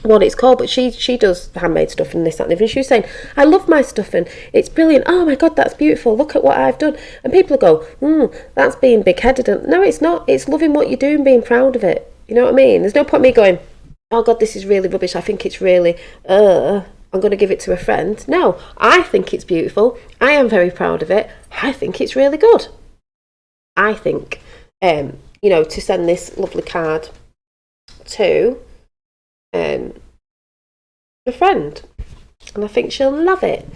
what it's called, but she does handmade stuff and this, that, and everything. She was saying, I love my stuff and it's brilliant. Oh my God, that's beautiful. Look at what I've done. And people go, that's being big-headed. And no, it's not. It's loving what you do and being proud of it. You know what I mean? There's no point me going, oh God, this is really rubbish. I think it's really, I'm going to give it to a friend. No, I think it's beautiful. I am very proud of it. I think it's really good. I think, you know, to send this lovely card to a friend. And I think she'll love it.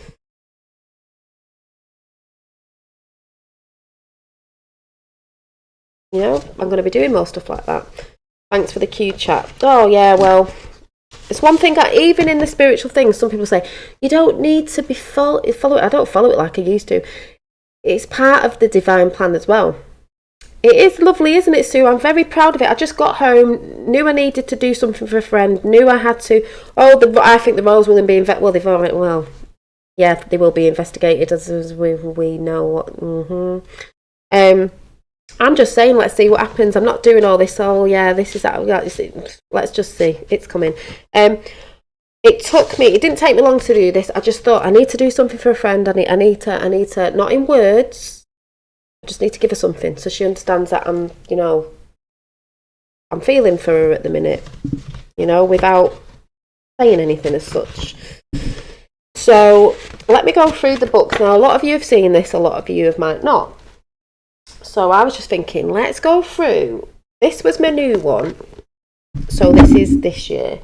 You know, I'm going to be doing more stuff like that. Thanks for the cue chat. Oh, yeah, well, it's one thing, even in the spiritual things, some people say, you don't need to be follow it. I don't follow it like I used to. It's part of the divine plan as well. It is lovely, isn't it, Sue? I'm very proud of it. I just got home, knew I needed to do something for a friend, knew I had to. I think the roles will be yeah, they will be investigated as we know what. I'm just saying, let's see what happens. I'm not doing all this. Oh yeah, this is that. Let's just see. It's coming. It didn't take me long to do this. I just thought I need to do something for a friend. I need to, not in words. I just need to give her something so she understands that I'm feeling for her at the minute, without saying anything as such. So let me go through the books. Now, a lot of you have seen this, a lot of you might not. So I was just thinking, let's go through. This was my new one. So this is this year.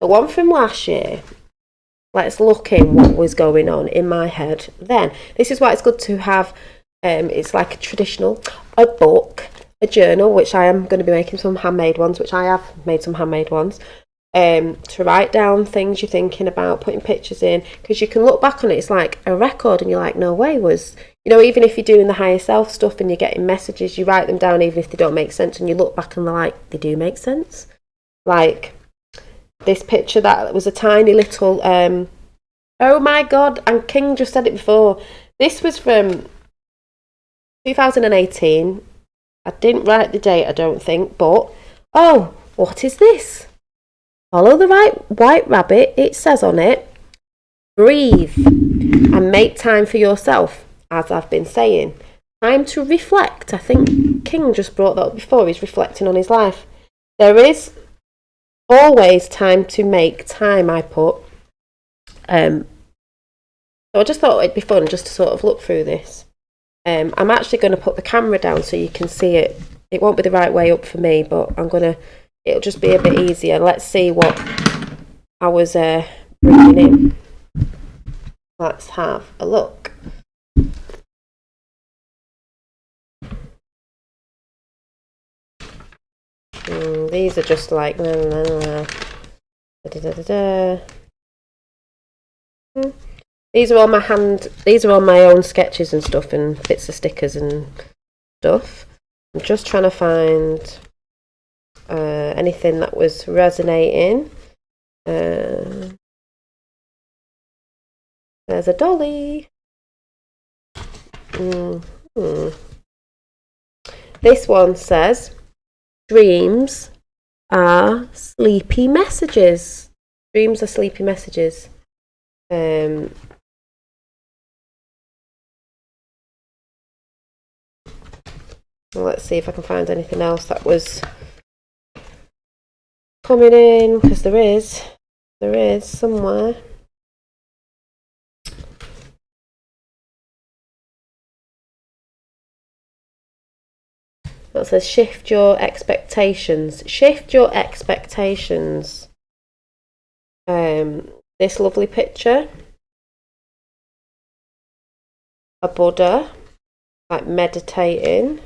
The one from last year. Let's look in what was going on in my head then. This is why it's good to have, it's like a book, a journal, which I am going to be making some handmade ones, which I have made some handmade ones, to write down things you're thinking about, putting pictures in, because you can look back on it. It's like a record and you're like, no way, even if you're doing the higher self stuff and you're getting messages, you write them down even if they don't make sense, and you look back and they're like, they do make sense. Like this picture that was a tiny little, oh my God, and King just said it before, this was from 2018. I didn't write the date, I don't think, but oh, what is this? Follow the white rabbit. It says on it, breathe and make time for yourself, as I've been saying. Time to reflect. I think King just brought that up before. He's reflecting on his life. There is always time to make time, I put. So I just thought it'd be fun just to sort of look through this. I'm actually going to put the camera down so you can see it. It won't be the right way up for me, but it'll just be a bit easier. Let's see what I was bringing in. Let's have a look. These are just like These are all my own sketches and stuff, and bits of stickers and stuff. I'm just trying to find anything that was resonating. There's a dolly. This one says, dreams are sleepy messages. Dreams are sleepy messages. Let's see if I can find anything else that was coming in, because there is somewhere. That says shift your expectations. Shift your expectations. This lovely picture. A Buddha, like meditating.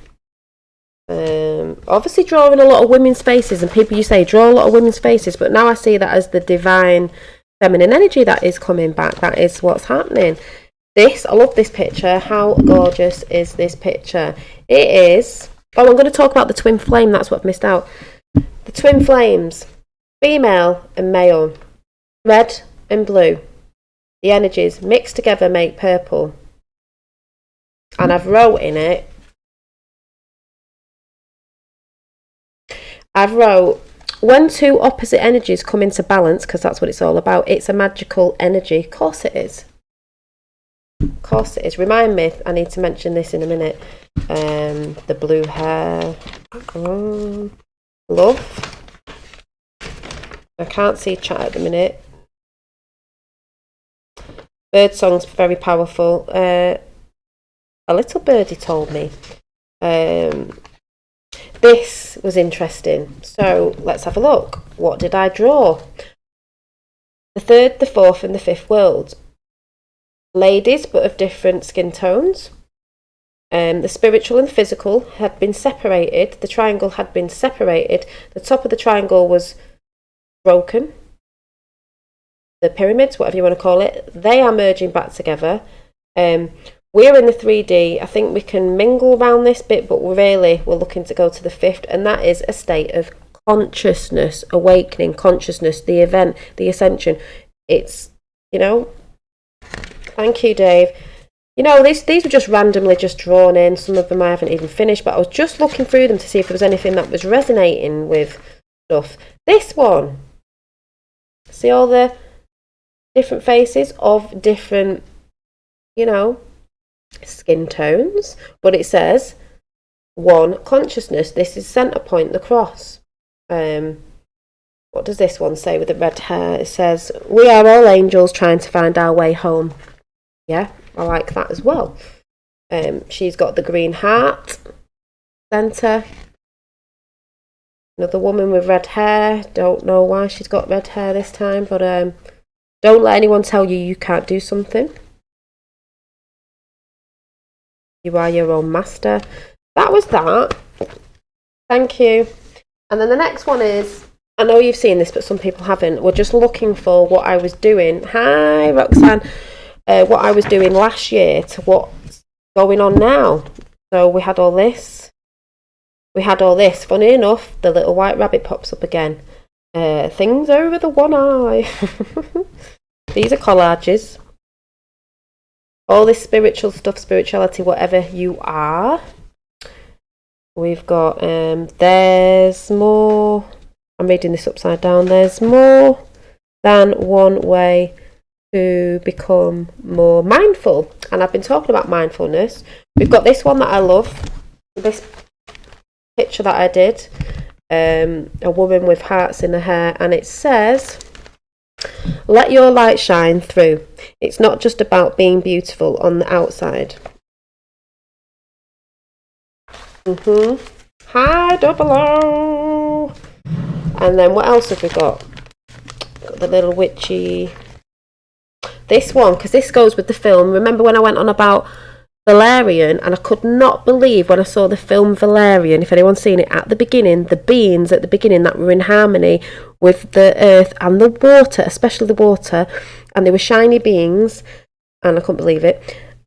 Obviously drawing a lot of women's faces, and people, you say draw a lot of women's faces, but now I see that as the divine feminine energy that is coming back. That is what's happening. I love this picture. How gorgeous is this picture? It is. Oh, I'm going to talk about the twin flame. That's what I've missed out. The twin flames, female and male, red and blue. The energies mixed together make purple. And I've wrote in it, when two opposite energies come into balance, because that's what it's all about, it's a magical energy. Of course it is. Of course it is. Remind me, I need to mention this in a minute. The blue hair. Love. I can't see chat at the minute. Bird song's very powerful. A little birdie told me. This was interesting. So let's have a look. What did I draw? The third, the fourth, and the fifth world. Ladies, but of different skin tones. The spiritual and physical had been separated. The triangle had been separated. The top of the triangle was broken. The pyramids, whatever you want to call it, they are merging back together. We're in the 3D. I think we can mingle around this bit, but we're looking to go to the fifth, and that is a state of consciousness, awakening consciousness, the event, the ascension. It's, thank you, Dave. These were just randomly just drawn in. Some of them I haven't even finished, but I was just looking through them to see if there was anything that was resonating with stuff. This one, see all the different faces of different, skin tones, but it says one consciousness. This is center point, the cross. What does this one say with the red hair? It says we are all angels trying to find our way home. Yeah, I like that as well. She's got the green heart center. Another woman with red hair. Don't know why she's got red hair this time, but don't let anyone tell you you can't do something. You are your own master. That was that. Thank you. And then the next one is, I know you've seen this, but some people haven't. We're just looking for what I was doing. Hi, Roxanne. What I was doing last year to what's going on now. So we had all this. Funny enough, the little white rabbit pops up again. Things over the one eye. These are collages. All this spiritual stuff, spirituality, whatever you are. We've got, there's more. I'm reading this upside down. There's more than one way to become more mindful. And I've been talking about mindfulness. We've got this one that I love. This picture that I did. A woman with hearts in her hair. And it says, let your light shine through. It's not just about being beautiful on the outside. Hi, Double O. And then what else have we got? Got the little witchy. This one, because this goes with the film. Remember when I went on about Valerian, and I could not believe when I saw the film Valerian, if anyone's seen it, at the beginning, the beings at the beginning that were in harmony with the earth and the water, especially the water, and they were shiny beings, and I couldn't believe it.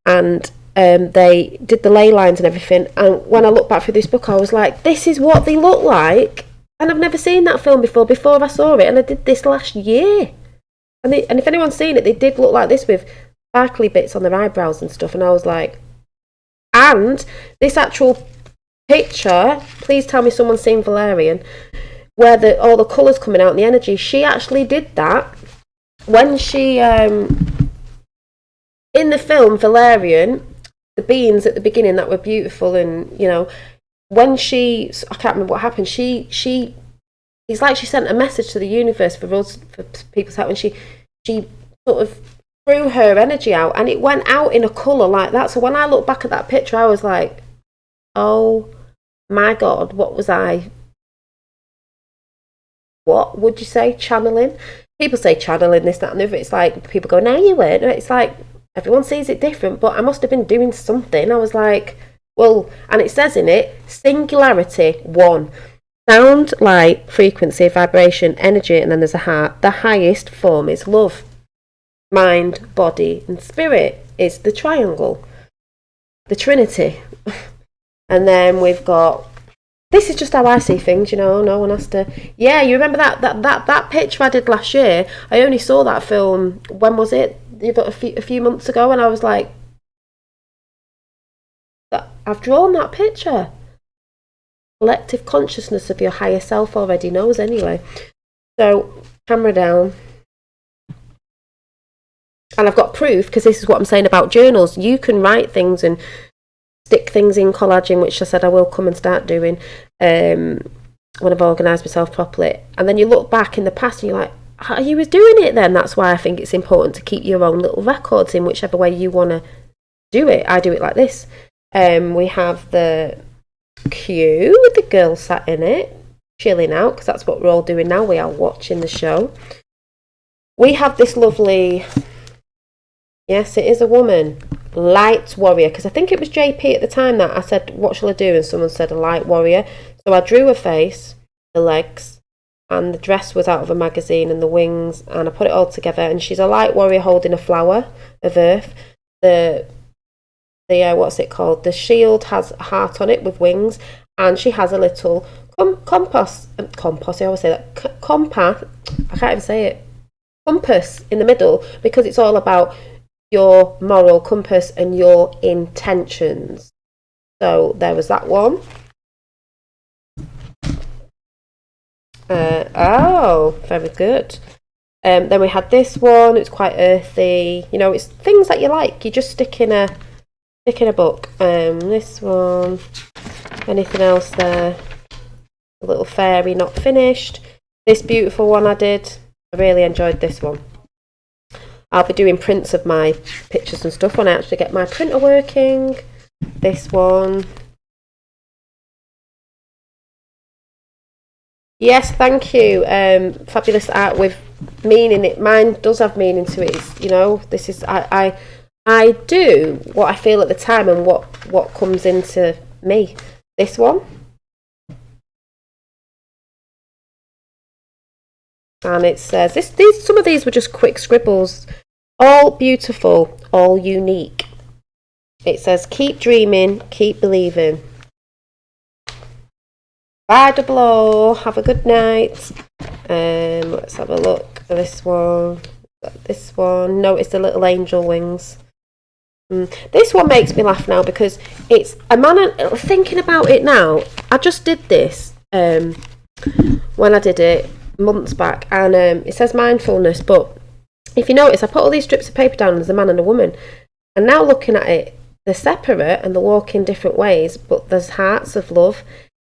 And they did the ley lines and everything, and when I looked back through this book, I was like, this is what they look like, and I've never seen that film before I saw it, and I did this last year. And if anyone's seen it, they did look like this with sparkly bits on their eyebrows and stuff, and I was like, and this actual picture, please tell me someone's seen Valerian, where all the colours coming out and the energy, she actually did that when she, in the film Valerian, the beings at the beginning that were beautiful, and, when she, I can't remember what happened, she it's like she sent a message to the universe for us, for people to help, and she sort of threw her energy out, and it went out in a colour like that. So when I look back at that picture, I was like, oh my God, what was I? What would you say? Channeling? People say channeling this, that, and the other. It's like people go, no, you weren't. It's like everyone sees it different, but I must have been doing something. I was like, well, and it says in it, singularity 1. Sound, light, frequency, vibration, energy, and then there's a heart. The highest form is love. Mind, body, and spirit is the triangle, the Trinity. And then we've got, this is just how I see things, you know, no one has to, yeah, you remember that picture I did last year? I only saw that film, when was it? A few months ago, and I was like, I've drawn that picture. Collective consciousness of your higher self already knows anyway. So, camera down. And I've got proof, because this is what I'm saying about journals. You can write things and stick things in collaging, which I said I will come and start doing when I've organised myself properly. And then you look back in the past and you're like, how you was doing it then? That's why I think it's important to keep your own little records in whichever way you want to do it. I do it like this. We have the queue with the girl sat in it, chilling out, because that's what we're all doing now. We are watching the show. We have this lovely, yes, it is a woman, light warrior, because I think it was JP at the time that I said, what shall I do? And someone said a light warrior. So I drew her face, the legs, and the dress was out of a magazine, and the wings, and I put it all together, and she's a light warrior holding a flower of earth. The what's it called? The shield has a heart on it with wings, and she has a little compass. I always say that. Compass. I can't even say it. Compass in the middle, because it's all about your moral compass and your intentions. So there was that one. Oh, very good. Then we had this one. It's quite earthy. You know, it's things that you like. You just stick in a book. This one. Anything else there? A little fairy not finished. This beautiful one I did. I really enjoyed this one. I'll be doing prints of my pictures and stuff when I actually get my printer working. This one. Yes, thank you. Fabulous art with meaning. It mine does have meaning to it. It's, you know, this is I do what I feel at the time and what comes into me. This one. And it says some of these were just quick scribbles, all beautiful, all unique. It says keep dreaming, keep believing. Bye, double O. Have a good night. Let's have a look at this one. This one. Notice the little angel wings. This one makes me laugh now because it's a man. Thinking about it now, I just did this when I did it months back, and it says mindfulness. But if you notice, I put all these strips of paper down. There's a man and a woman, and now looking at it, they're separate and they walk in different ways. But there's hearts of love.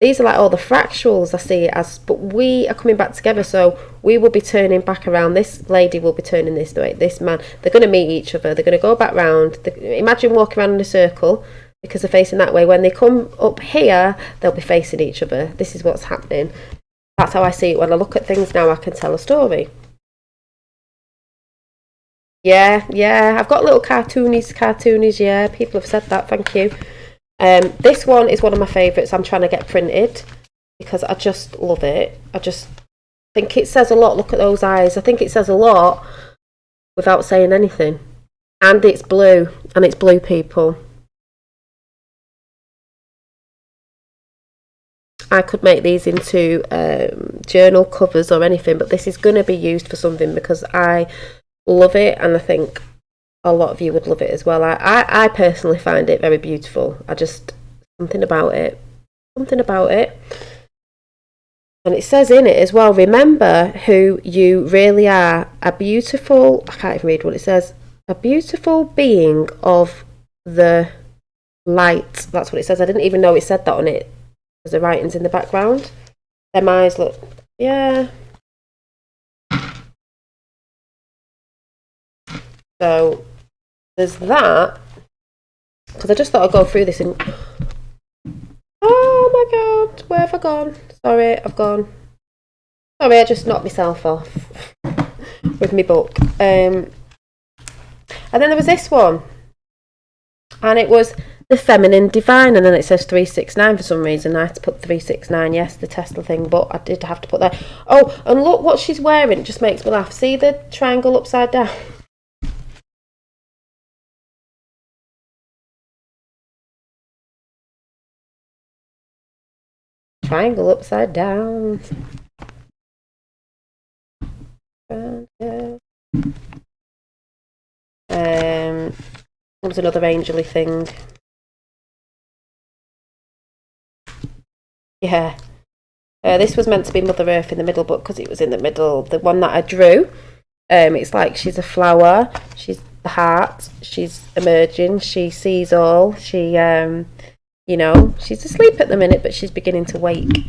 These are like all the fractals I see it as, but we are coming back together, so we will be turning back around. This lady will be turning this way, this man. They're going to meet each other. They're going to go back round. Imagine walking around in a circle because they're facing that way. When they come up here, they'll be facing each other. This is what's happening. That's how I see it. When I look at things now, I can tell a story. Yeah, I've got little cartoonies, yeah. People have said that, thank you. This one is one of my favourites. I'm trying to get printed because I just love it. I just think it says a lot. Look at those eyes. I think it says a lot without saying anything. And it's blue. And it's blue, people. I could make these into journal covers or anything, but this is going to be used for something because I love it, and I think a lot of you would love it as well. I personally find it very beautiful. Something about it. And it says in it as well, remember who you really are. I can't even read what it says. A beautiful being of the light. That's what it says. I didn't even know it said that on it. There's the writings in the background. Their eyes look Yeah. So there's that. Because I just thought I'd go through this and... Oh my god, where have I gone? Sorry, I've gone. Sorry, I just knocked myself off with my book. And then there was this one. And it was the Feminine Divine, and then it says 369 for some reason. I had to put 369, yes, the Tesla thing, but I did have to put that. Oh, and look what she's wearing. It just makes me laugh. See the triangle upside down? Triangle upside down. What was another angely thing? Yeah. This was meant to be Mother Earth in the middle, but because it was in the middle, the one that I drew, it's like she's a flower, she's the heart, she's emerging, she sees all, she, you know, she's asleep at the minute, but she's beginning to wake.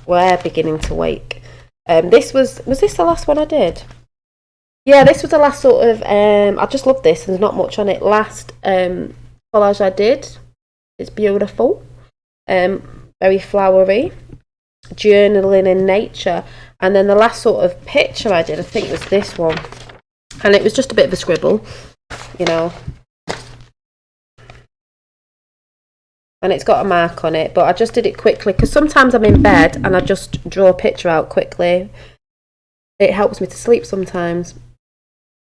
We're beginning to wake. Was this the last one I did? Yeah, this was the last sort of, I just love this, there's not much on it. Last collage I did, it's beautiful, very flowery, journaling in nature. And then the last sort of picture I did, I think, was this one, and it was just a bit of a scribble, you know, and it's got a mark on it, but I just did it quickly because sometimes I'm in bed and I just draw a picture out quickly. It helps me to sleep sometimes.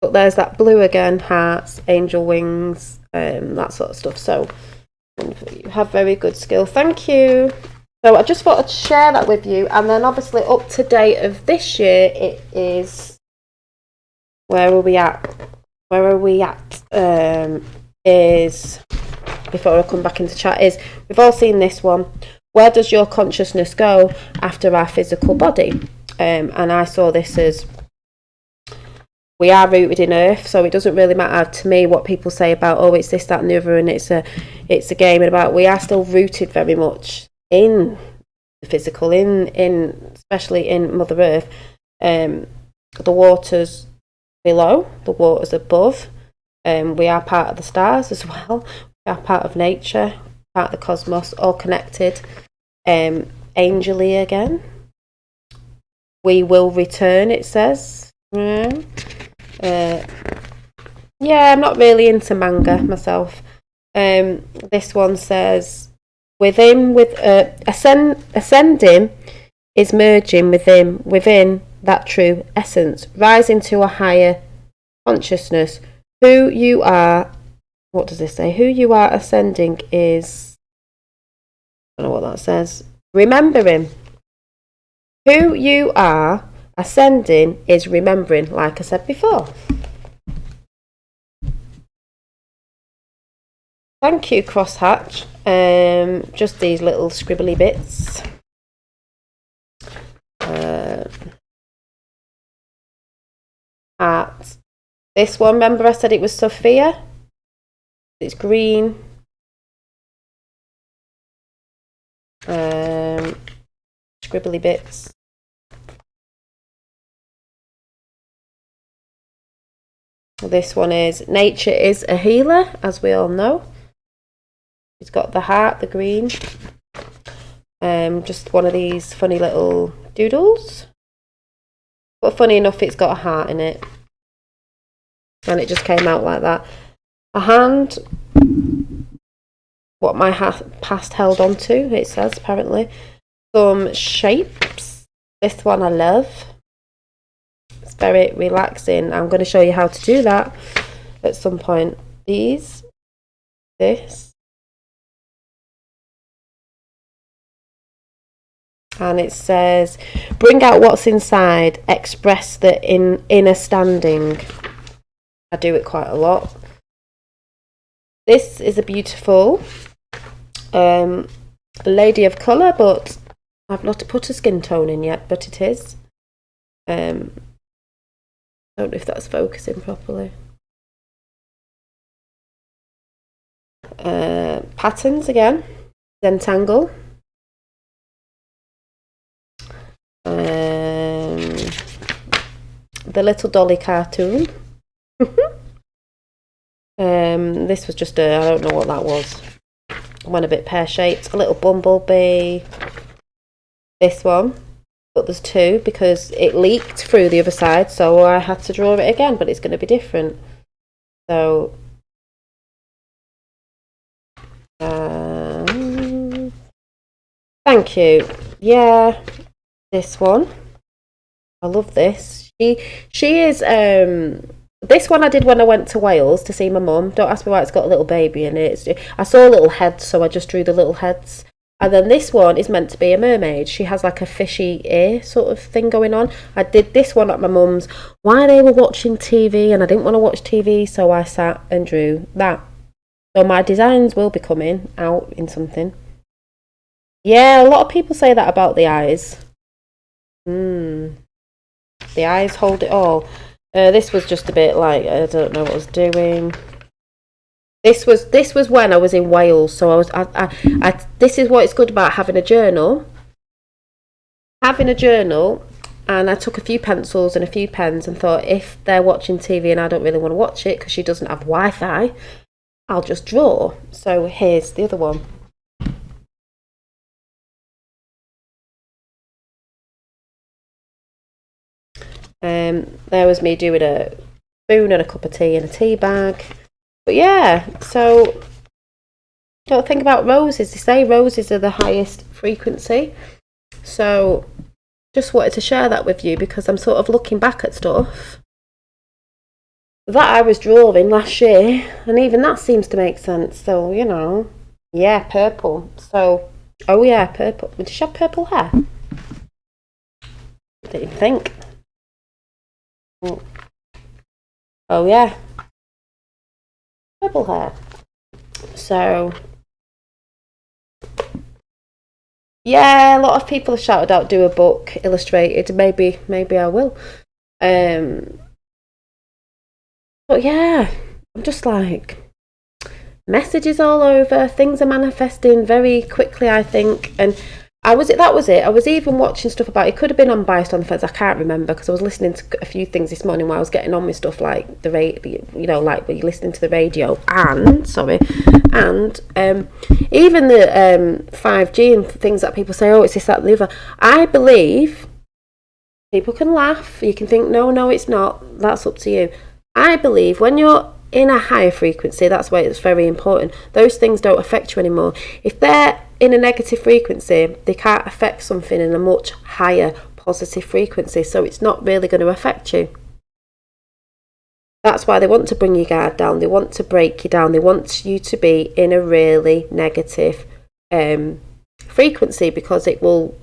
But there's that blue again, hearts, angel wings, that sort of stuff. So you have very good skill. Thank you. So I just thought I'd share that with you. And then obviously up to date of this year, it is... Where are we at? Is... Before I come back into chat, is we've all seen this one. Where does your consciousness go after our physical body? And I saw this as... We are rooted in earth, so it doesn't really matter to me what people say about, oh, it's this, that and the other, and it's a game, and about, we are still rooted very much in the physical, in especially in Mother Earth. The waters below, the waters above. We are part of the stars as well. We are part of nature, part of the cosmos, all connected. Angely again. We will return, it says. Yeah, I'm not really into manga myself. This one says, ascending is merging within that true essence, rising to a higher consciousness. Who you are, what does this say? Who you are ascending is, I don't know what that says. Remembering. Who you are ascending is remembering, like I said before. Thank you, Crosshatch. Just these little scribbly bits. Art. This one, remember I said it was Sophia? It's green. Scribbly bits. This one is Nature is a Healer, as we all know. It's got the heart, the green. Just one of these funny little doodles. But funny enough, it's got a heart in it. And it just came out like that. A hand. What my past held on to, it says, apparently. Some shapes. This one I love. It's very relaxing. I'm going to show you how to do that at some point. This. And it says, bring out what's inside, express the inner standing. I do it quite a lot. This is a beautiful lady of colour, but I've not put a skin tone in yet, but it is. Don't know if that's focusing properly. Patterns again, Zentangle. the little dolly cartoon. This was just I don't know what that was. One a bit pear-shaped. A little bumblebee. This one. But there's two because it leaked through the other side, so I had to draw it again, but it's going to be different. So... thank you. Yeah, this one. I love this. She is this one I did when I went to Wales to see my mum. Don't ask me why it's got a little baby in it. I saw little heads, so I just drew the little heads. And then this one is meant to be a mermaid. She has like a fishy ear sort of thing going on. I did this one at my mum's while they were watching TV, and I didn't want to watch TV, so I sat and drew that. So my designs will be coming out in something. Yeah, a lot of people say that about the eyes. The eyes hold it all. This was just a bit like, I don't know what I was doing. This was when I was in Wales, so this is what it's good about having a journal. Having a journal, and I took a few pencils and a few pens and thought, if they're watching TV and I don't really want to watch it because she doesn't have Wi-Fi, I'll just draw. So here's the other one. There was me doing a spoon and a cup of tea in a tea bag. But yeah, so don't think about roses. They say roses are the highest frequency. So just wanted to share that with you because I'm sort of looking back at stuff that I was drawing last year, and even that seems to make sense. So, you know, yeah, purple. So, oh yeah, purple. Did she have purple hair? Didn't think. Oh yeah, purple hair. So yeah, a lot of people have shouted out do a book illustrated. Maybe I will. But yeah, I'm just like, messages all over. Things are manifesting very quickly, I think. And that was it. I was even watching stuff about it. Could have been unbiased on the fence. I can't remember because I was listening to a few things this morning while I was getting on with stuff like the radio, you know, like when you're listening to the radio and even the 5G and things that people say, oh, it's this, that, and the other. I believe people can laugh. You can think, no, it's not. That's up to you. I believe when you're in a higher frequency, that's why it's very important. Those things don't affect you anymore. If they're in a negative frequency, they can't affect something in a much higher positive frequency, so it's not really going to affect you. That's why they want to bring your guard down. They want to break you down. They want you to be in a really negative frequency because it will.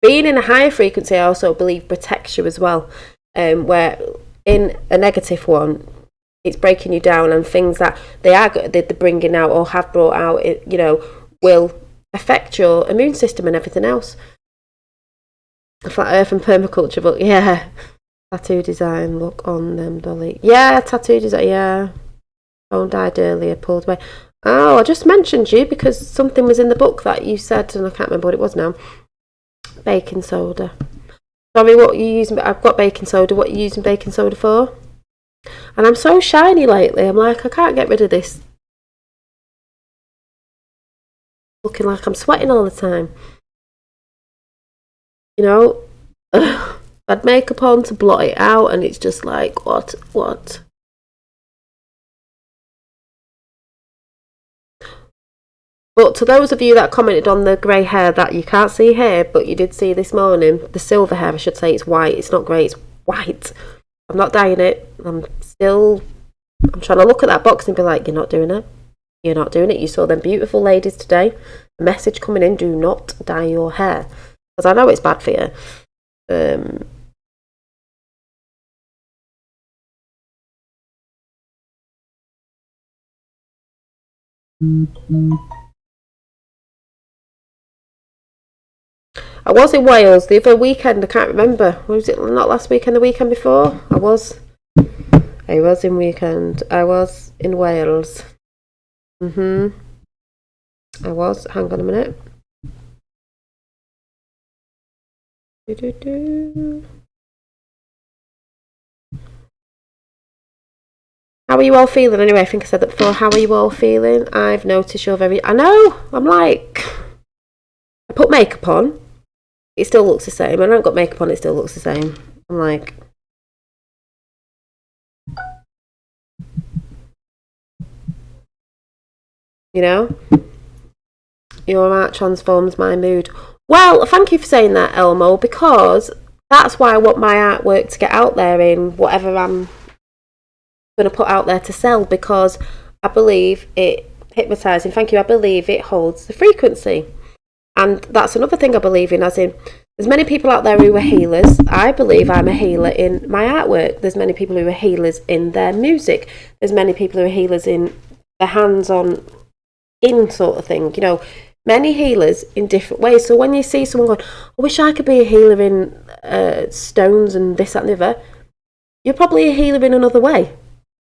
Being in a higher frequency, I also believe, protects you as well. Where in a negative one, it's breaking you down, and things that they're bringing out or have brought out, will affect your immune system and everything else. Flat Earth and permaculture, but yeah, tattoo design. Look on them, Dolly. Yeah, tattoo design. Yeah, phone died earlier, pulled away. Oh, I just mentioned you because something was in the book that you said, and I can't remember what it was now. Baking soda. Sorry, what you using? I've got baking soda. What are you using baking soda for? And I'm so shiny lately. I'm like, I can't get rid of this. Looking like I'm sweating all the time. You know, I'd makeup on to blot it out, and it's just like, what? But to those of you that commented on the grey hair that you can't see here, but you did see this morning, the silver hair, I should say, it's white. It's not grey, it's white. I'm not dyeing it. I'm trying to look at that box and be like, you're not doing it. You're not doing it. You saw them beautiful ladies today. A message coming in, do not dye your hair. Because I know it's bad for you. I was in Wales the other weekend. I can't remember. Was it not last weekend? The weekend before? I was in weekend. I was in Wales. I was. Hang on a minute. How are you all feeling anyway? I think I said that before. How are you all feeling? I've noticed you're very... I know. I'm like... I put makeup on. It still looks the same. I haven't got makeup on. It still looks the same. I'm like... You know? Your art transforms my mood. Well, thank you for saying that, Elmo, because that's why I want my artwork to get out there in whatever I'm going to put out there to sell, because I believe it hypnotising. Thank you. I believe it holds the frequency, and that's another thing I believe in. As in, there's many people out there who are healers. I believe I'm a healer in my artwork. There's many people who are healers in their music. There's many people who are healers in the hands-on in sort of thing. You know, many healers in different ways. So when you see someone going, I wish I could be a healer in stones and this, that and the other, you're probably a healer in another way.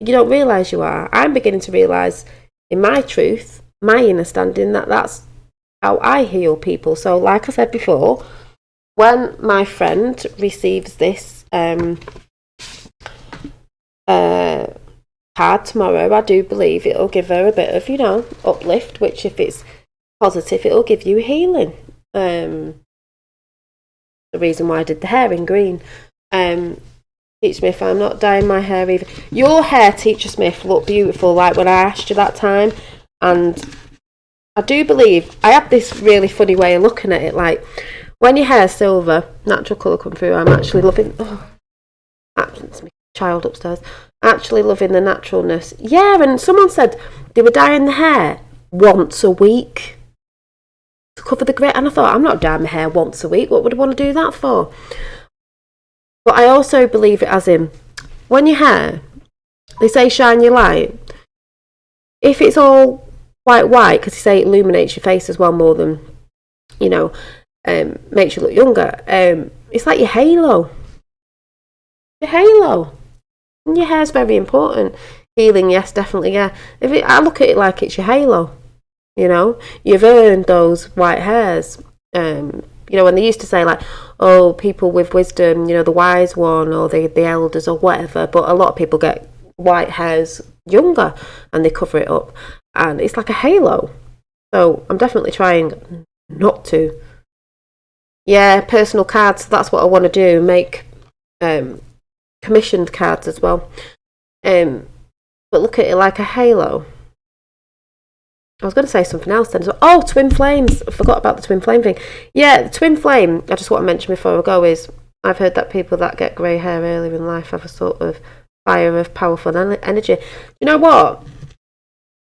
You don't realise you are. I'm beginning to realise in my truth, my understanding, that that's how I heal people. So like I said before, when my friend receives this card tomorrow, I do believe it'll give her a bit of, you know, uplift, which if it's positive, it'll give you healing. The reason why I did the hair in green. Teacher Smith, I'm not dyeing my hair either. Your hair, Teacher Smith, looked beautiful, like when I asked you that time. And I do believe, I have this really funny way of looking at it, like, when your hair's silver, natural colour come through, I'm actually loving, it's my child upstairs, actually loving the naturalness. Yeah, and someone said they were dyeing the hair once a week to cover the grey, and I thought, I'm not dyeing my hair once a week, what would I want to do that for? But I also believe it as in, when your hair, they say shine your light, if it's all white, because they say it illuminates your face as well more than, you know, makes you look younger, it's like your halo. Your halo. And your hair's very important. Healing, yes, definitely, yeah. I look at it like it's your halo, you know. You've earned those white hairs. You know, when they used to say, like, oh, people with wisdom, you know, the wise one or the elders or whatever, but a lot of people get white hairs younger and they cover it up. And it's like a halo. So I'm definitely trying not to. Yeah, personal cards, that's what I want to do, make commissioned cards as well. But look at it like a halo. I was going to say something else then. Oh, twin flames. I forgot about the twin flame thing. Yeah, the twin flame, I just want to mention before I go, is I've heard that people that get grey hair earlier in life have a sort of fire of powerful energy. You know what?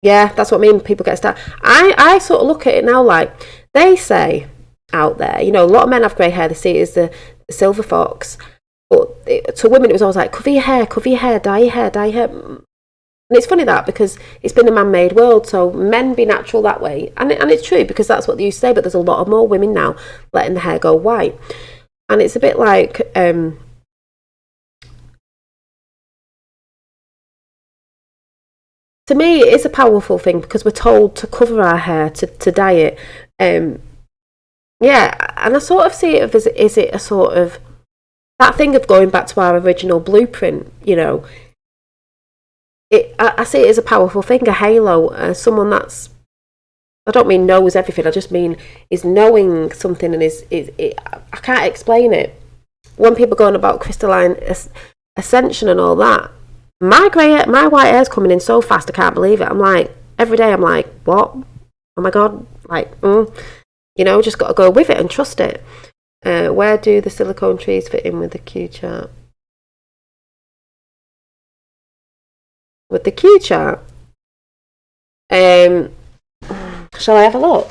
Yeah, that's what I mean. People get started. I sort of look at it now like, they say out there, you know, a lot of men have grey hair. They see it as the silver fox. But to women, it was always like, cover your hair, dye your hair, dye your hair. And it's funny that, because it's been a man-made world, so men be natural that way. And it's true, because that's what they used to say, but there's a lot of more women now letting the hair go white. And it's a bit like... to me, it is a powerful thing, because we're told to cover our hair, to dye it. Yeah, and I sort of see it as, is it a sort of... that thing of going back to our original blueprint, you know... I see it as a powerful thing, a halo, someone that's, I don't mean knows everything, I just mean is knowing something and I can't explain it. When people go on about crystalline ascension and all that, my white hair's coming in so fast, I can't believe it. I'm like, every day I'm like, what? Oh my God, like, you know, just got to go with it and trust it. Where do the silicone trees fit in with the Q chart? With the Q chart, shall I have a look?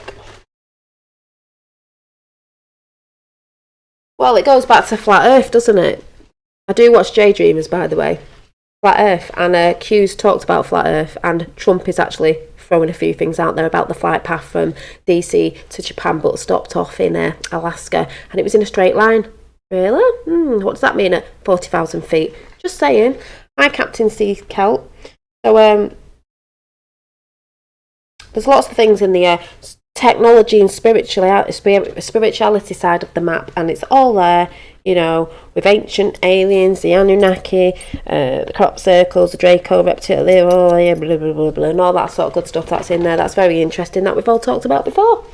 Well, it goes back to Flat Earth, doesn't it? I do watch Daydreamers, by the way. Flat Earth, and Q's talked about Flat Earth, and Trump is actually throwing a few things out there about the flight path from DC to Japan, but stopped off in Alaska, and it was in a straight line. Really? What does that mean at 40,000 feet? Just saying. Hi, Captain C. Kelt. So, there's lots of things in the technology and spirituality side of the map, and it's all there. you know, with ancient aliens, the Anunnaki, the crop circles, the Draco reptilian, blah, blah, blah, blah, and all that sort of good stuff that's in there. That's very interesting, that we've all talked about before.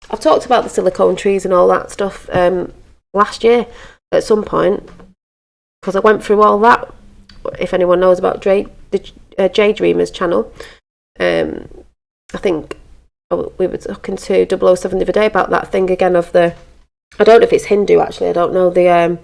I've talked about the silicone trees and all that stuff last year at some point, because I went through all that. If anyone knows about the J Dreamers channel, I think we were talking to 007 the other day about that thing again of the, I don't know if it's Hindu actually, I don't know, the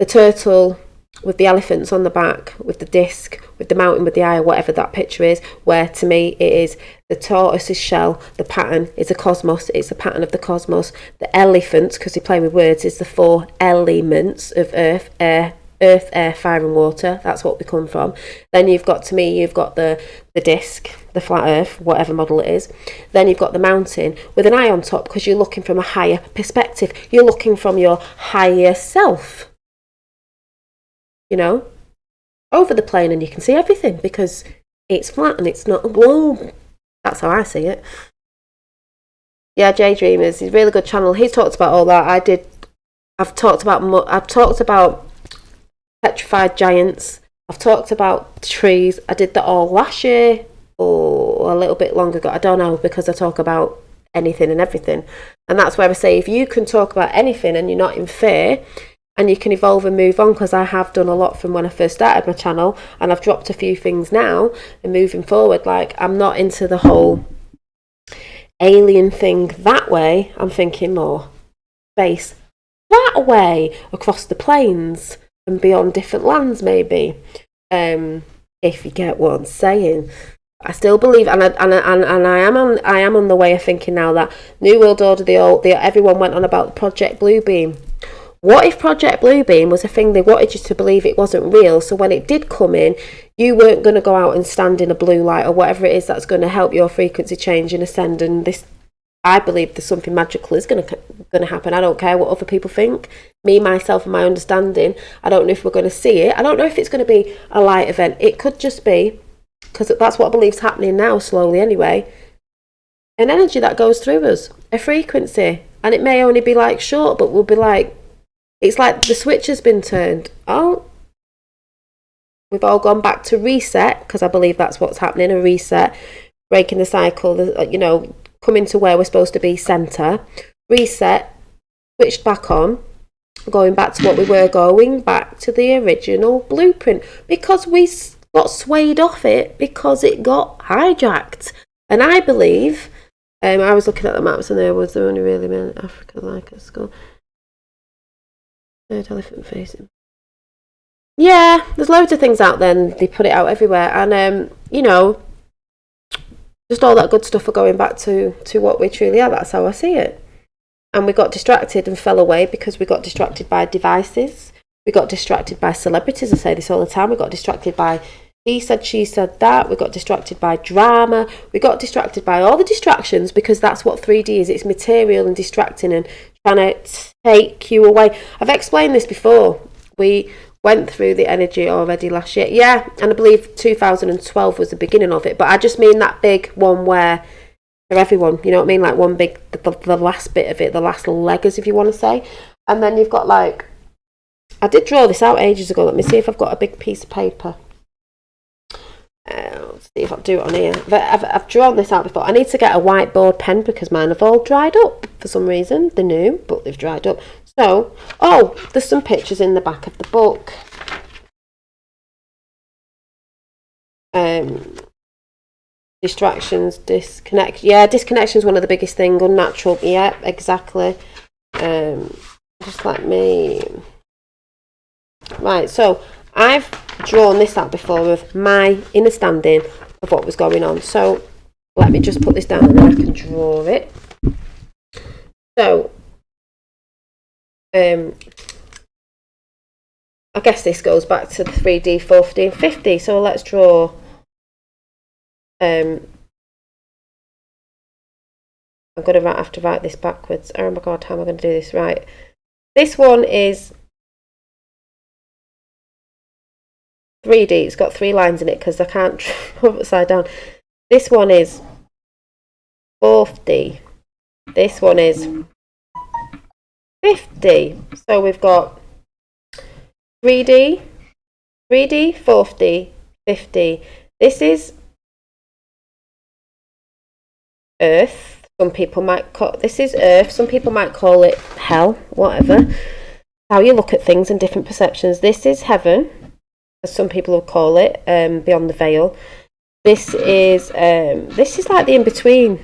turtle with the elephants on the back, with the disc, with the mountain with the eye, or whatever that picture is, where to me it is the tortoise's shell, the pattern is a cosmos, it's the pattern of the cosmos. The elephant, because they play with words, is the 4 elements of earth, air, fire and water. That's what we come from. Then you've got the disc, the flat earth, whatever model it is. Then you've got the mountain with an eye on top, because you're looking from a higher perspective. You're looking from your higher self, you know, over the plane, and you can see everything because it's flat and it's not a globe. That's how I see it. Yeah, J Dreamers, he's a really good channel. He's talked about all that. I've talked about petrified giants. I've talked about trees. I did that all last year or a little bit longer ago. I don't know, because I talk about anything and everything. And that's where I say, if you can talk about anything and you're not in fear, and you can evolve and move on, because I have done a lot from when I first started my channel, and I've dropped a few things now, and moving forward, like, I'm not into the whole alien thing that way. I'm thinking more space that way, across the plains and beyond different lands, maybe, if you get what I'm saying. I still believe, and I am on the way of thinking now that New World Order, everyone went on about Project Bluebeam. What if Project Bluebeam was a thing they wanted you to believe it wasn't real, so when it did come in, you weren't going to go out and stand in a blue light or whatever it is that's going to help your frequency change and ascend, and this, I believe there's something magical is going to happen. I don't care what other people think. Me, myself, and my understanding, I don't know if we're going to see it. I don't know if it's going to be a light event. It could just be, because that's what I believe is happening now, slowly anyway, an energy that goes through us, a frequency, and it may only be like short, but we'll be like, it's like the switch has been turned. Oh, we've all gone back to reset, because I believe that's what's happening, a reset, breaking the cycle, you know, coming to where we're supposed to be, centre, reset, switched back on, going back to what we were, going back to the original blueprint, because we got swayed off it, because it got hijacked. And I believe, I was looking at the maps and there only really been Africa like a skull. Third elephant facing. Yeah, there's loads of things out there, and they put it out everywhere, and you know, just all that good stuff for going back to what we truly are. That's how I see it. And we got distracted and fell away because we got distracted by devices. We got distracted by celebrities. I say this all the time. We got distracted by he said, she said that. We got distracted by drama. We got distracted by all the distractions, because that's what 3D is. It's material and distracting and trying to take you away. I've explained this before. We went through the energy already last year. Yeah, and I believe 2012 was the beginning of it. But I just mean that big one where, for everyone, you know what I mean? Like one big, the last bit of it, the last leg, as if you want to say. And then you've got like, I did draw this out ages ago. Let me see if I've got a big piece of paper. Let's see if I do it on here. But I've drawn this out before. I need to get a whiteboard pen because mine have all dried up for some reason. They're new, but they've dried up. So, oh, there's some pictures in the back of the book. Distractions, disconnect. Yeah, disconnection is one of the biggest things. Unnatural. Yeah, exactly. Just like me. Right, so I've drawn this out before of my understanding of what was going on. So let me just put this down and then I can draw it. So I guess this goes back to the 3D, 4D and 50. So let's draw I'm going to have to write this backwards. Oh my god, how am I going to do this? Right. This one is 3D. It's got 3 lines in it because I can't draw upside down. This one is 4D. This one is 50. So we've got 3D, 3D, 4D, 5D. This is Earth. Some people might call this is Earth. Some people might call it hell. Whatever. How you look at things and different perceptions. This is heaven, as some people will call it. Beyond the veil. This is like the in between.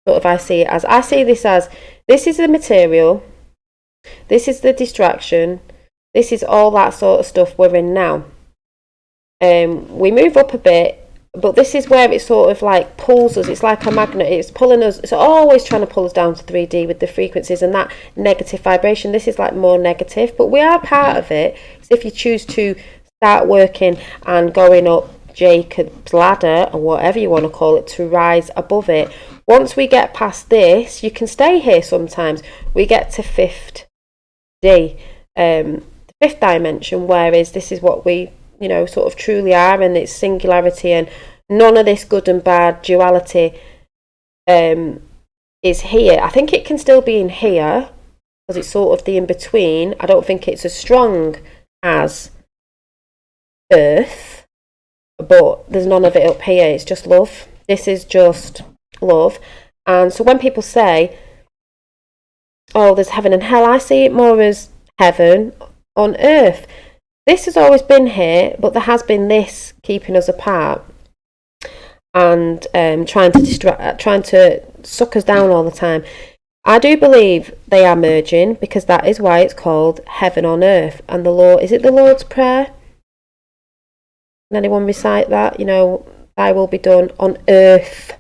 Sort of. I see it as. I see this as. This is the material. This is the distraction. This is all that sort of stuff we're in now. We move up a bit, but this is where it sort of like pulls us. It's like a magnet. It's pulling us. It's always trying to pull us down to 3D with the frequencies and that negative vibration. This is like more negative, but we are part of it. So if you choose to start working and going up Jacob's ladder, or whatever you want to call it, to rise above it. Once we get past this, you can stay here sometimes. We get to 5th D, the 5th dimension, whereas this is what we, sort of truly are, and it's singularity, and none of this good and bad duality is here. I think it can still be in here, because it's sort of the in-between. I don't think it's as strong as Earth, but there's none of it up here. It's just love. This is just love. And so when people say, oh, there's heaven and hell, I see it more as heaven on earth. This has always been here, but there has been this keeping us apart and trying to suck us down all the time. I do believe they are merging, because that is why it's called heaven on earth. And the Lord, is it the Lord's Prayer? Can anyone recite that? Thy will be done on earth,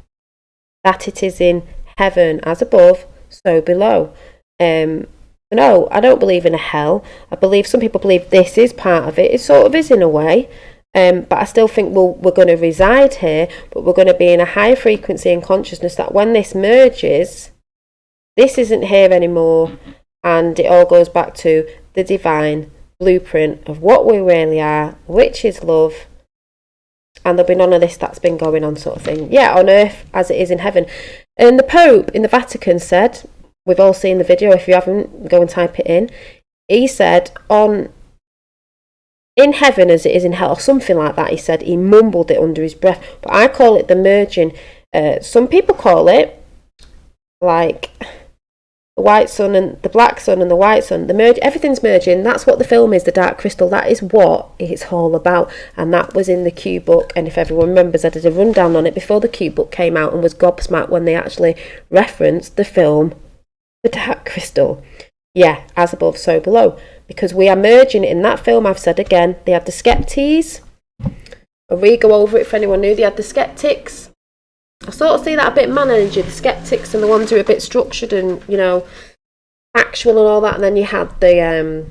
that it is in heaven, as above, so below. No, I don't believe in a hell. I believe some people believe this is part of it. It sort of is in a way. But I still think we're going to reside here, but we're going to be in a higher frequency and consciousness that when this merges, this isn't here anymore, and it all goes back to the divine blueprint of what we really are, which is love. And there'll be none of this that's been going on sort of thing. Yeah, on earth as it is in heaven. And the Pope in the Vatican said, we've all seen the video, if you haven't, go and type it in. He said, in heaven as it is in hell, or something like that, he said. He mumbled it under his breath. But I call it the merging. Some people call it, like, the white sun and the black sun and the white sun. Everything's merging. That's what the film is, The Dark Crystal. That is what it's all about. And that was in the Q book. And if everyone remembers, I did a rundown on it before the Q book came out, and was gobsmacked when they actually referenced the film The Dark Crystal. Yeah, as above, so below. Because we are merging in that film. I've said again, they had the skeptes. I'll re-go over it for anyone new. They had the skeptics. I sort of see that a bit man energy, the skeptics and the ones who are a bit structured and, actual and all that. And then you had the,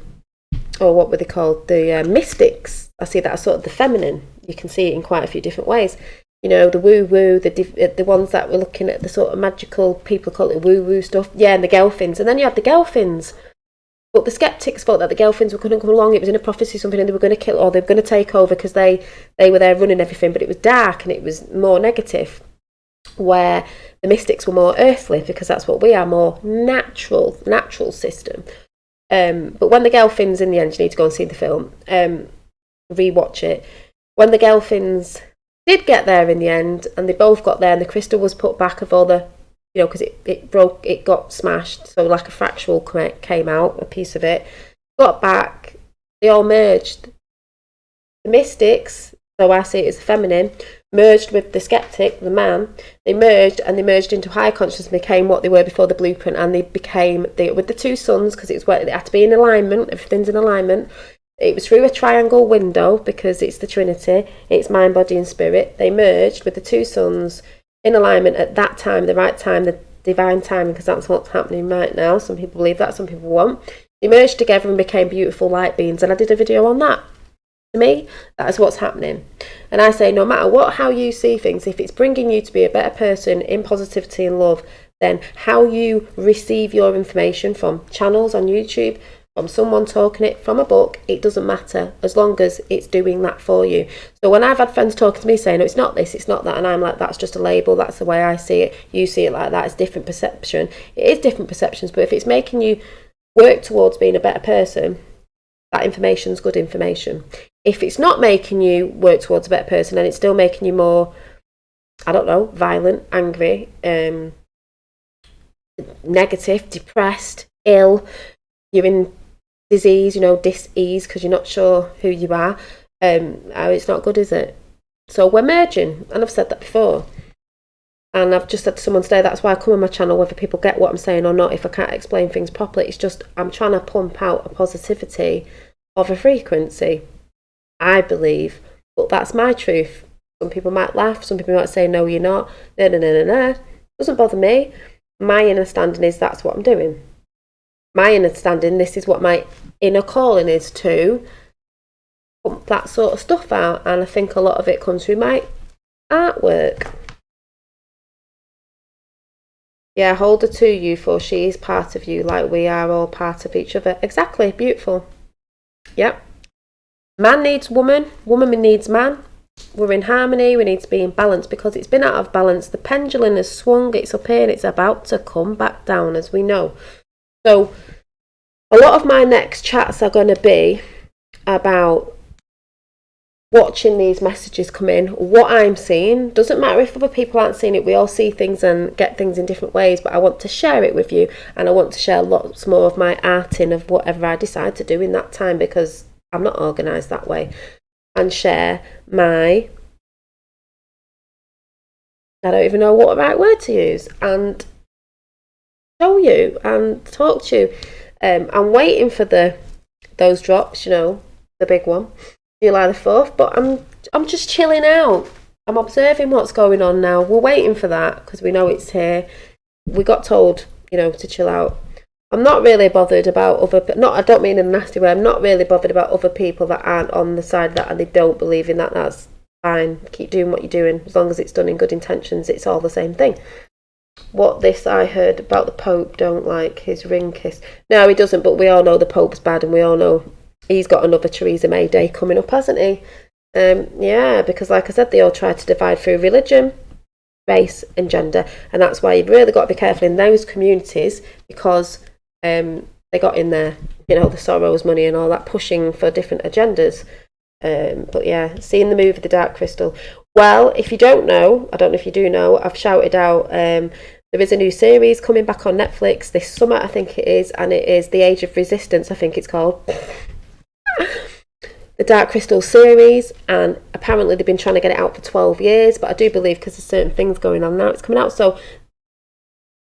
what were they called? The mystics. I see that as sort of the feminine. You can see it in quite a few different ways. The woo-woo, the ones that were looking at the sort of magical, people call it woo-woo stuff. Yeah, and the Gelfins. And then you had the Gelfins. But the skeptics thought that the Gelfins were going to come along. It was in a prophecy, something, and they were going to kill, or they were going to take over, because they were there running everything. But it was dark and it was more negative. Where the mystics were more earthly, because that's what we are, more natural system. But when the Gelfins, in the end, you need to go and see the film, rewatch it. When the Gelfins did get there in the end, and they both got there, and the crystal was put back of all the, because it broke, it got smashed, so like a fractal came out, a piece of it, got back, they all merged. The mystics, so I see it as feminine, merged with the skeptic, the man. They merged into higher consciousness and became what they were before the blueprint, and they became with the two suns, because it's where it had to be in alignment. Everything's in alignment. It was through a triangle window, because it's the Trinity. It's mind, body, and spirit. They merged with the two suns in alignment at that time, the right time, the divine timing, because that's what's happening right now. Some people believe that, some people won't. They merged together and became beautiful light beings, and I did a video on that. To me, that is what's happening. And I say, no matter how you see things, if it's bringing you to be a better person in positivity and love, then how you receive your information from channels on YouTube, from someone talking it, from a book, it doesn't matter, as long as it's doing that for you. So when I've had friends talking to me saying, no, it's not this, it's not that, and I'm like, that's just a label, that's the way I see it, you see it like that, it's different perception. It is different perceptions, but if it's making you work towards being a better person, that information's good information. If it's not making you work towards a better person and it's still making you more, I don't know, violent, angry, negative, depressed, ill, you're in disease, dis-ease because you're not sure who you are, it's not good, is it? So we're merging, and I've said that before. And I've just said to someone today, that's why I come on my channel, whether people get what I'm saying or not, if I can't explain things properly. It's just, I'm trying to pump out a positivity of a frequency, I believe. But that's my truth. Some people might laugh, some people might say, no, you're not. No. Doesn't bother me. My understanding is that's what I'm doing. My understanding, this is what my inner calling is, to pump that sort of stuff out. And I think a lot of it comes through my artwork. Yeah, hold her to you, for she is part of you, like we are all part of each other. Exactly, beautiful. Yep. Man needs woman, woman needs man. We're in harmony, we need to be in balance, because it's been out of balance. The pendulum has swung, it's up here and it's about to come back down, as we know. So a lot of my next chats are going to be about watching these messages come in, what I'm seeing. Doesn't matter if other people aren't seeing it, we all see things and get things in different ways, but I want to share it with you, and I want to share lots more of my art in of whatever I decide to do in that time, because I'm not organised that way, and share my, I don't even know what the right word to use, and show you and talk to you. I'm waiting for those drops, the big one, July the 4th, but I'm just chilling out. I'm observing what's going on now. We're waiting for that because we know it's here. We got told, to chill out. I'm not really bothered about I don't mean in a nasty way, I'm not really bothered about other people that aren't on the side of that and they don't believe in that. That's fine. Keep doing what you're doing. As long as it's done in good intentions, it's all the same thing. What this I heard about the Pope, don't like his ring kiss. No, he doesn't, but we all know the Pope's bad, and we all know he's got another Theresa May day coming up, hasn't he? Yeah, because like I said, they all try to divide through religion, race and gender, and that's why you've really got to be careful in those communities, because they got in there, the Soros money and all that, pushing for different agendas. But yeah, seeing the movie The Dark Crystal. Well, if you don't know, I don't know if you do know, I've shouted out, there is a new series coming back on Netflix this summer, I think it is, and it is The Age of Resistance, I think it's called. The Dark Crystal series, and apparently they've been trying to get it out for 12 years, but I do believe because there's certain things going on now, it's coming out. So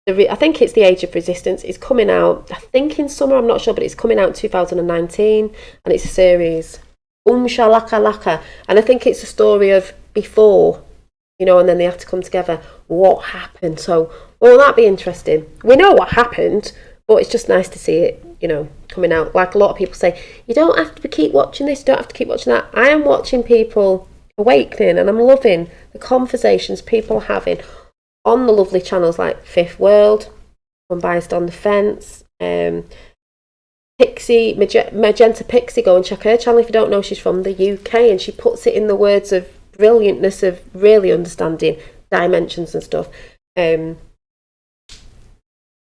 I think it's The Age of Resistance. It's coming out, I think in summer, I'm not sure, but it's coming out in 2019, and it's a series. Shalaka Laka. And I think it's a story of before, and then they have to come together. What happened? So, well, that'd be interesting. We know what happened, but it's just nice to see it, coming out. Like a lot of people say, you don't have to keep watching this, you don't have to keep watching that. I am watching people awakening, and I'm loving the conversations people are having on the lovely channels like Fifth World, Unbiased on the Fence, Pixie, Magenta Pixie, go and check her channel if you don't know. She's from the UK, and she puts it in the words of brilliantness of really understanding dimensions and stuff.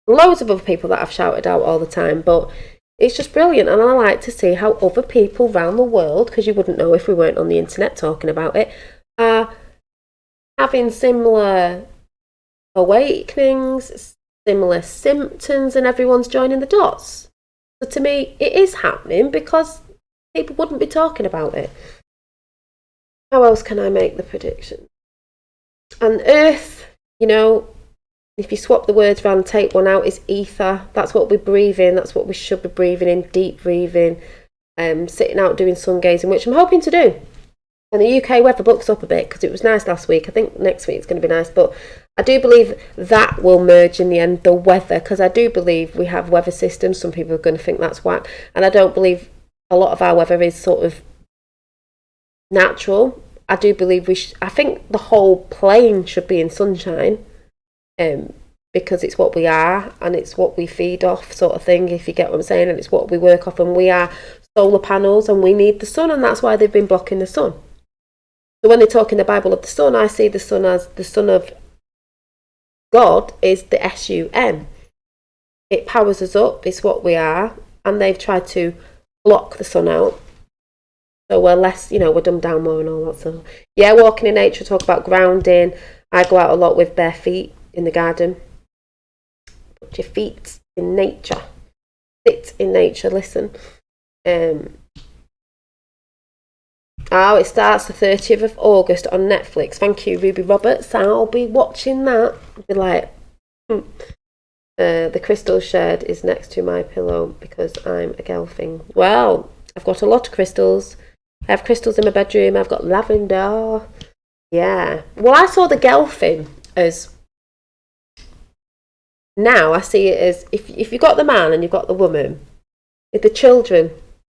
Loads of other people that I've shouted out all the time, but it's just brilliant, and I like to see how other people around the world, because you wouldn't know if we weren't on the internet talking about it, are having similar awakenings, similar symptoms, and everyone's joining the dots. So to me, it is happening because people wouldn't be talking about it. How else can I make the prediction? And Earth, if you swap the words around and take one out, is ether. That's what we're breathing. That's what we should be breathing in, deep breathing, sitting out doing sun gazing, which I'm hoping to do. And the UK weather books up a bit because it was nice last week. I think next week it's going to be nice, but I do believe that will merge in the end, the weather, because I do believe we have weather systems. Some people are going to think that's whack, and I don't believe a lot of our weather is sort of natural. I do believe I think the whole plane should be in sunshine, because it's what we are and it's what we feed off, sort of thing, if you get what I'm saying, and it's what we work off, and we are solar panels and we need the sun, and that's why they've been blocking the sun. So when they talk in the Bible of the sun, I see the sun as the son of God is the SUN. It powers us up, it's what we are, and they've tried to block the sun out. So we're less, we're dumbed down more and all that. So yeah, walking in nature, talk about grounding. I go out a lot with bare feet in the garden. Put your feet in nature. Sit in nature, listen. It starts the 30th of August on Netflix. Thank you, Ruby Roberts. I'll be watching that. I'll be like, the crystal shed is next to my pillow because I'm a girl thing. Well, I've got a lot of crystals. I have crystals in my bedroom. I've got lavender. Yeah. Well, I saw the girl thing as... Now I see it as if you've got the man and you've got the woman, the children,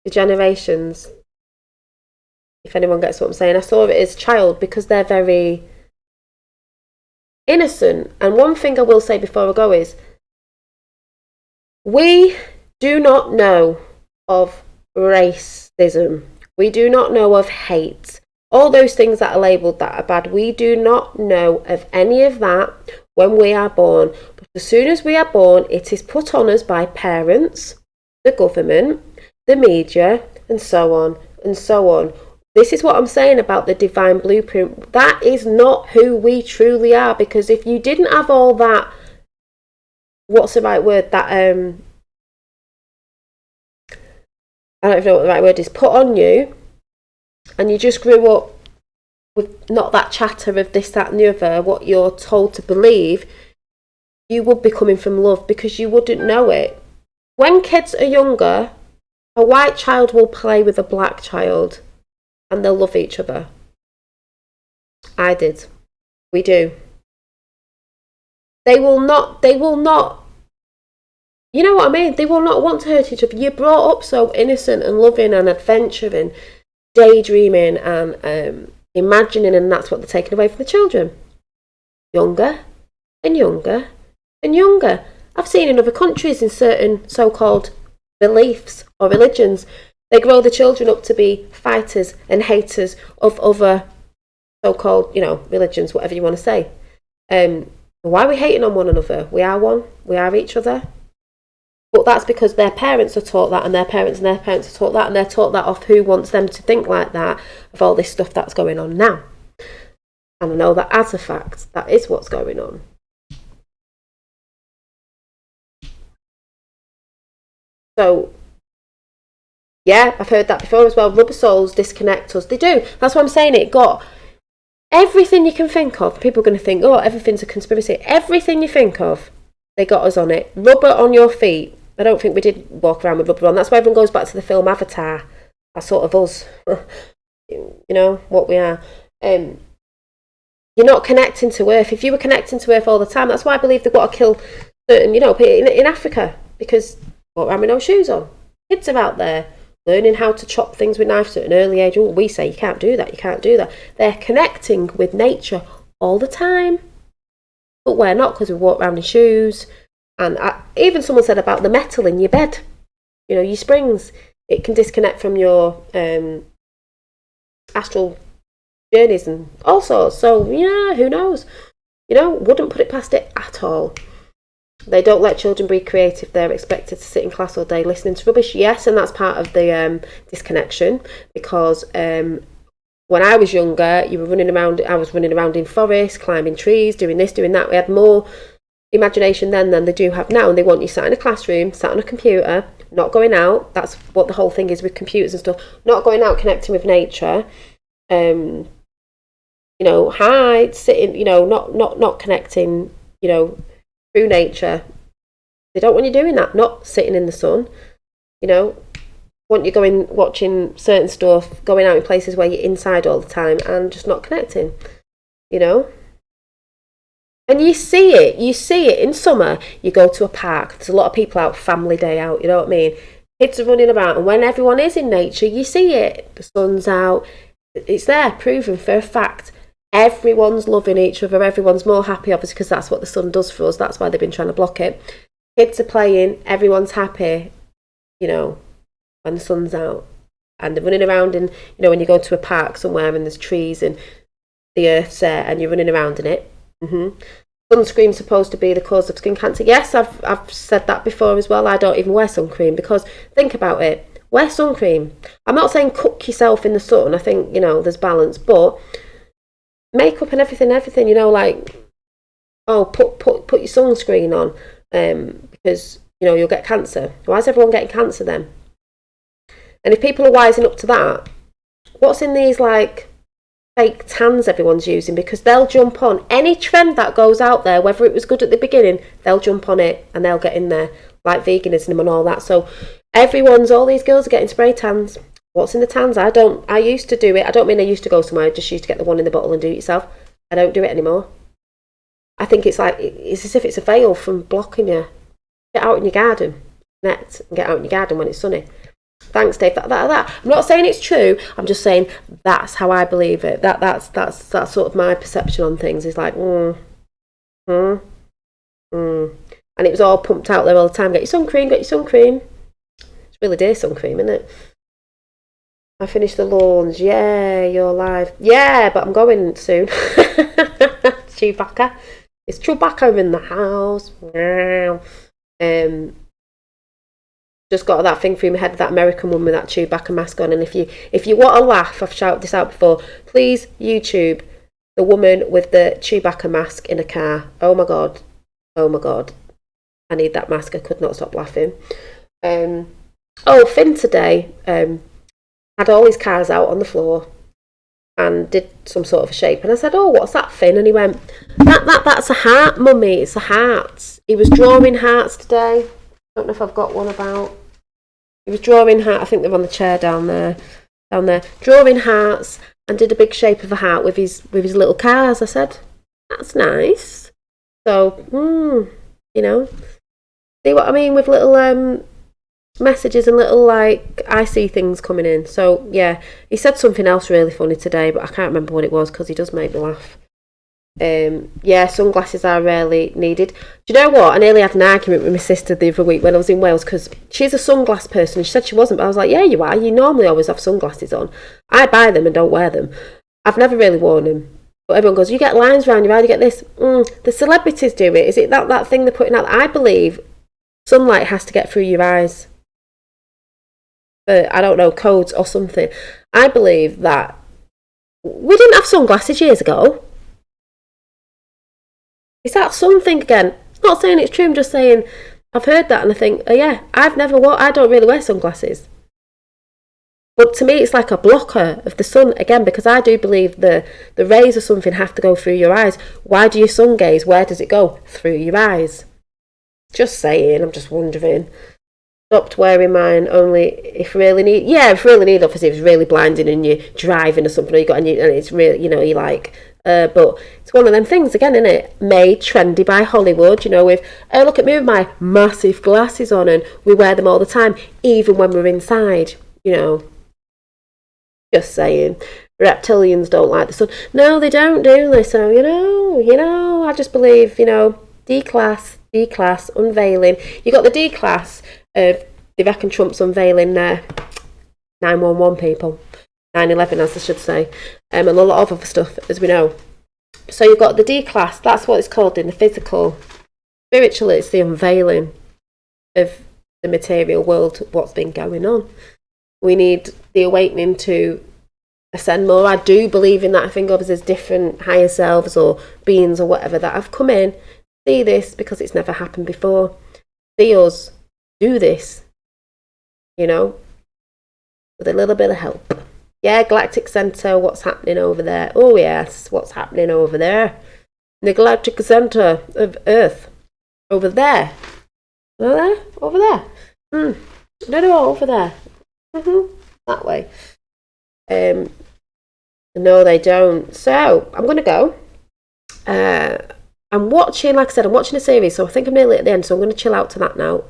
the generations... If anyone gets what I'm saying, I saw it as child because they're very innocent. And one thing I will say before I go is, we do not know of racism. We do not know of hate. All those things that are labelled that are bad, we do not know of any of that when we are born. But as soon as we are born, it is put on us by parents, the government, the media, and so on and so on. This is what I'm saying about the divine blueprint. That is not who we truly are, because if you didn't have all that, what's the right word, that I don't even know what the right word is, put on you, and you just grew up with not that chatter of this, that and the other, what you're told to believe, you would be coming from love because you wouldn't know it. When kids are younger, a white child will play with a black child and they'll love each other. I did. We do. They will not, you know what I mean? They will not want to hurt each other. You're brought up so innocent and loving and adventuring, daydreaming and imagining, and that's what they're taking away from the children. Younger and younger and younger. I've seen in other countries, in certain so-called beliefs or religions, they grow the children up to be fighters and haters of other so-called, religions, whatever you want to say. Why are we hating on one another? We are one. We are each other. But that's because their parents are taught that, and their parents and their parents are taught that, and they're taught that off who wants them to think like that, of all this stuff that's going on now. And I know that as a fact, that is what's going on. So, yeah, I've heard that before as well. Rubber souls disconnect us. They do. That's what I'm saying. It got everything you can think of. People are going to think, oh, everything's a conspiracy. Everything you think of, they got us on it. Rubber on your feet. I don't think we did walk around with rubber on. That's why everyone goes back to the film Avatar. That's sort of us. What we are. You're not connecting to Earth. If you were connecting to Earth all the time, that's why I believe they've got to kill certain, in Africa, because walk around with no shoes on. Kids are out there learning how to chop things with knives at an early age. Oh, we say you can't do that, you can't do that. They're connecting with nature all the time. But we're not, because we walk around in shoes. And even someone said about the metal in your bed. Your springs. It can disconnect from your astral journeys and all sorts. So, yeah, who knows? Wouldn't put it past it at all. They don't let children be creative. They're expected to sit in class all day listening to rubbish. Yes, and that's part of the disconnection, because when I was younger, you were running around. I was running around in forests, climbing trees, doing this, doing that. We had more imagination then than they do have now, and they want you sat in a classroom, sat on a computer, not going out. That's what the whole thing is with computers and stuff. Not going out, connecting with nature. Hide, sitting. Not connecting. Through nature. They don't want you doing that, not sitting in the sun. Want you going watching certain stuff, going out in places where you're inside all the time and just not connecting. And you see it in summer. You go to a park, there's a lot of people out, family day out, you know what I mean? Kids are running around, and when everyone is in nature, you see it. The sun's out, it's there, proven for a fact. Everyone's loving each other. Everyone's more happy, obviously, because that's what the sun does for us. That's why they've been trying to block it. Kids are playing. Everyone's happy, when the sun's out. And they're running around, and, when you go to a park somewhere and there's trees and the earth's there and you're running around in it. Sunscreen's supposed to be the cause of skin cancer. Yes, I've said that before as well. I don't even wear sun cream because, think about it. wear sun cream. I'm not saying cook yourself in the sun. I think, you know, there's balance, but makeup and everything, you know, like, oh, put your sunscreen on, because, you know, you'll get cancer. Why is everyone getting cancer then? And if people are wising up to that, what's in these, like, fake tans everyone's using? Because they'll jump on any trend that goes out there, whether it was good at the beginning, they'll jump on it and they'll get in there, like veganism and all that. So all these girls are getting spray tans. What's in the tans? I used to do it. I don't mean I used to go somewhere, I just used to get the one in the bottle and do it yourself. I don't do it anymore. I think it's as if it's a veil from blocking you. Get out in your garden, net, and get out in your garden when it's sunny. Thanks, Dave. That. I'm not saying it's true. I'm just saying that's how I believe it. That's sort of my perception on things. Is like, and it was all pumped out there all the time. Get your sun cream. It's really day sun cream, isn't it? I finished the lawns. Yeah, you're live. Yeah, but I'm going soon. Chewbacca. It's Chewbacca in the house. Just got that thing through my head, that American one with that Chewbacca mask on. And if you want to laugh, I've shouted this out before, please YouTube the woman with the Chewbacca mask in a car. Oh my god, I need that mask. I could not stop laughing. Finn today had all his cars out on the floor and did some sort of a shape, and I said, oh, what's that, Finn? And he went, that's a heart, mummy, it's a heart. He was drawing hearts today. Don't know if I've got one about. He was drawing heart. I think they're on the chair down there. Drawing hearts, and did a big shape of a heart with his little cars. I said, that's nice. So, you know, see what I mean with little messages and little, like, I see things coming in. So yeah, he said something else really funny today, but I can't remember what it was because he does make me laugh. Yeah, sunglasses are rarely needed. Do you know what? I nearly had an argument with my sister the other week when I was in Wales, because she's a sunglass person and she said she wasn't, but I was like, yeah, you are. You normally always have sunglasses on. I buy them and don't wear them. I've never really worn them. But everyone goes, you get lines around your eye, you get this. The celebrities do it. Is it that thing they're putting out? I believe sunlight has to get through your eyes. I don't know, codes or something. I believe that we didn't have sunglasses years ago. Is that something again? I'm not saying it's true, I'm just saying I've heard that and I think, oh yeah, I don't really wear sunglasses. But to me it's like a blocker of the sun again, because I do believe the rays or something have to go through your eyes. Why do you sun gaze? Where does it go? Through your eyes. Just saying, I'm just wondering. Stopped wearing mine only if really need. Yeah, if really need, obviously if it's really blinding and you're driving or something, or you got and it's really, you know, you like. But it's one of them things again, isn't it? Made trendy by Hollywood, you know, with, oh, look at me with my massive glasses on, and we wear them all the time, even when we're inside, you know. Just saying. Reptilians don't like the sun. No, they don't, do they? So, you know, I just believe, you know, D-class, unveiling. You got the D-class of, they reckon Trump's unveiling 911 people. 9/11, as I should say, and a lot of other stuff, as we know. So you've got the D-class, that's what it's called in the physical. Spiritually, it's the unveiling of the material world, what's been going on. We need the awakening to ascend more. I do believe in that. I think of us as different higher selves or beings or whatever that have come in, see this because it's never happened before. See us do this, you know, with a little bit of help. Yeah, Galactic Centre, what's happening over there? Oh yes, what's happening over there? The Galactic Centre of Earth. Over there. Over there. No, over there. That way. No, they don't. So, I'm going to go. I'm watching, like I said, I'm watching a series, so I think I'm nearly at the end, so I'm going to chill out to that now.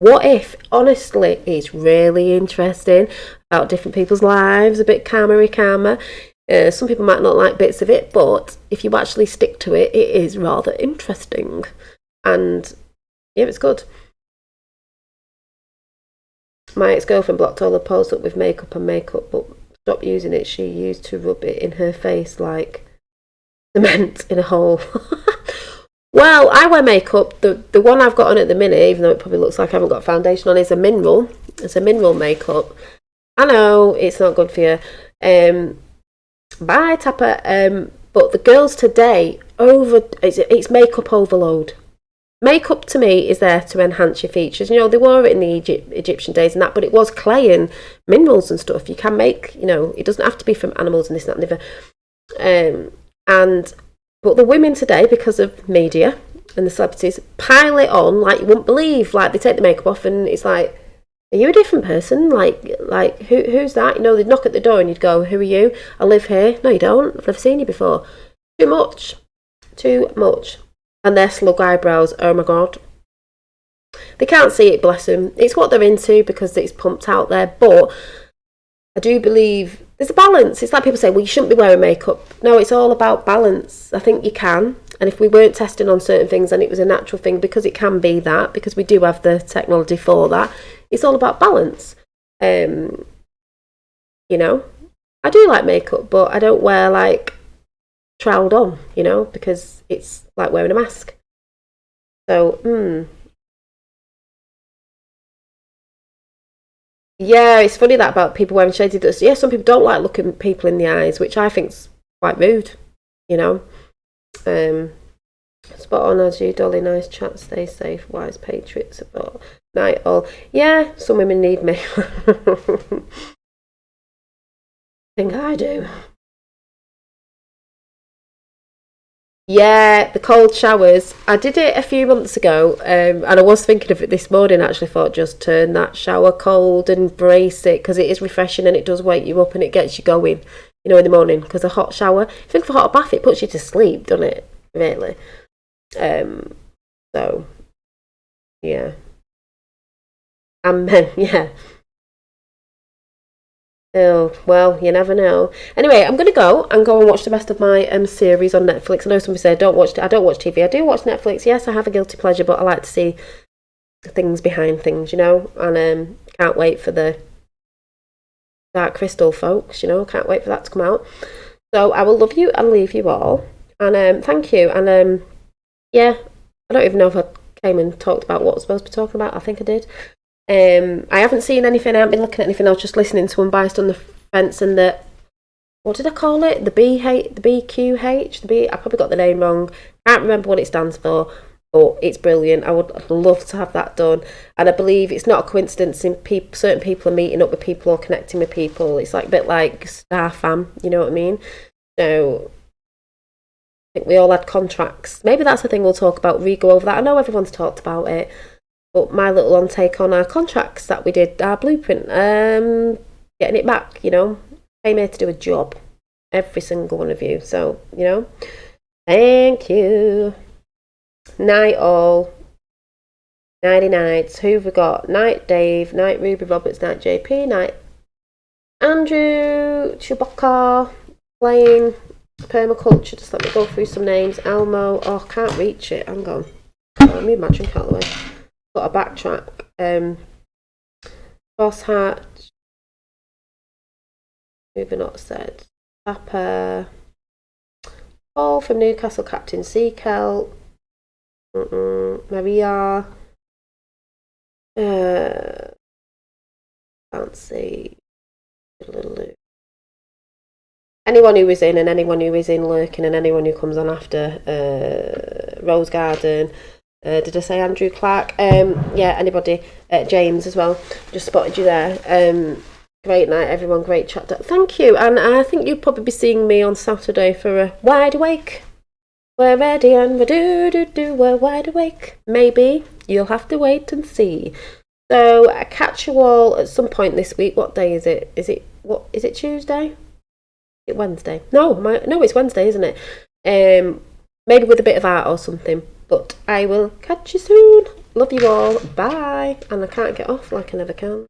What If, honestly, is really interesting about different people's lives, a bit calmer. Some people might not like bits of it, but if you actually stick to it, it is rather interesting. And yeah, it's good. My ex-girlfriend blocked all the posts up with makeup, but stopped using it. She used to rub it in her face like cement in a hole. Well, I wear makeup. The one I've got on at the minute, even though it probably looks like I haven't got foundation on, is a mineral. It's a mineral makeup. I know it's not good for you. Bye, Tapper. But the girls today it's makeup overload. Makeup to me is there to enhance your features. You know, they wore it in the Egyptian days and that, but it was clay and minerals and stuff. You can make, you know, it doesn't have to be from animals and this, that, and the but the women today, because of media and the celebrities, pile it on like you wouldn't believe. Like they take the makeup off and it's like, are you a different person? Like who's that? You know, they'd knock at the door and you'd go, who are you? I live here. No, you don't. I've never seen you before. Too much. And their slug eyebrows, oh my god. They can't see it, bless them. It's what they're into because it's pumped out there. But I do believe there's a balance. It's like people say, well, you shouldn't be wearing makeup. No, it's all about balance. I think you can. And if we weren't testing on certain things and it was a natural thing, because it can be that, because we do have the technology for that, it's all about balance. You know, I do like makeup, but I don't wear like troweled on, you know, because it's like wearing a mask. So, yeah, it's funny that about people wearing shades. Yeah, some people don't like looking people in the eyes, which I think's quite rude, you know. Spot on as you, Dolly. Nice chat. Stay safe. Wise patriots. About night all. Yeah, some women need me. I think I do. Yeah, the cold showers. I did it a few months ago, and I was thinking of it this morning. Actually, thought just turn that shower cold and brace it because it is refreshing and it does wake you up and it gets you going. You know, in the morning because a hot shower. Think of a hot bath, it puts you to sleep, doesn't it? Really. So yeah, and yeah. Oh, well, you never know. Anyway, I'm going to go and watch the rest of my series on Netflix. I know somebody said I don't watch TV. I do watch Netflix. Yes, I have a guilty pleasure, but I like to see things behind things, you know. And can't wait for the Dark Crystal, folks. You know, can't wait for that to come out. So I will love you and leave you all. And thank you. And yeah, I don't even know if I came and talked about what I was supposed to be talking about. I think I did. I haven't seen anything. I haven't been looking at anything. I was just listening to Unbiased on the Fence and what did I call it? The BQH. I probably got the name wrong. Can't remember what it stands for, but it's brilliant. I'd love to have that done. And I believe it's not a coincidence in certain people are meeting up with people or connecting with people. It's like a bit like Star Fam, you know what I mean? So I think we all had contracts. Maybe that's the thing we'll talk about. We go over that. I know everyone's talked about it. But my little on take on our contracts that we did, our blueprint, getting it back, you know. Came here to do a job, every single one of you. So, you know, thank you. Night all. Nighty nights. Who've we got? Night Dave, night Ruby Roberts, night JP, night Andrew, Chewbacca, playing permaculture. Just let me go through some names. Elmo. Oh, I can't reach it. Hang on. Let me imagine, can't the way. Got a backtrack. Boss Hatch. Who've not said? Tapper. Paul from Newcastle, Captain Seakel. Maria. Can't see. Anyone who was in and anyone who is in lurking and anyone who comes on after. Rose Garden. Did I say Andrew Clark? Yeah, anybody. James as well. Just spotted you there. Great night, everyone. Great chat. Thank you. And I think you'll probably be seeing me on Saturday for a Wide Awake. We're ready and we're wide awake. Maybe. You'll have to wait and see. So I catch you all at some point this week. What day is it? Is it Tuesday? Is it Wednesday? No, it's Wednesday, isn't it? Maybe with a bit of art or something. But I will catch you soon. Love you all. Bye. And I can't get off like I never can.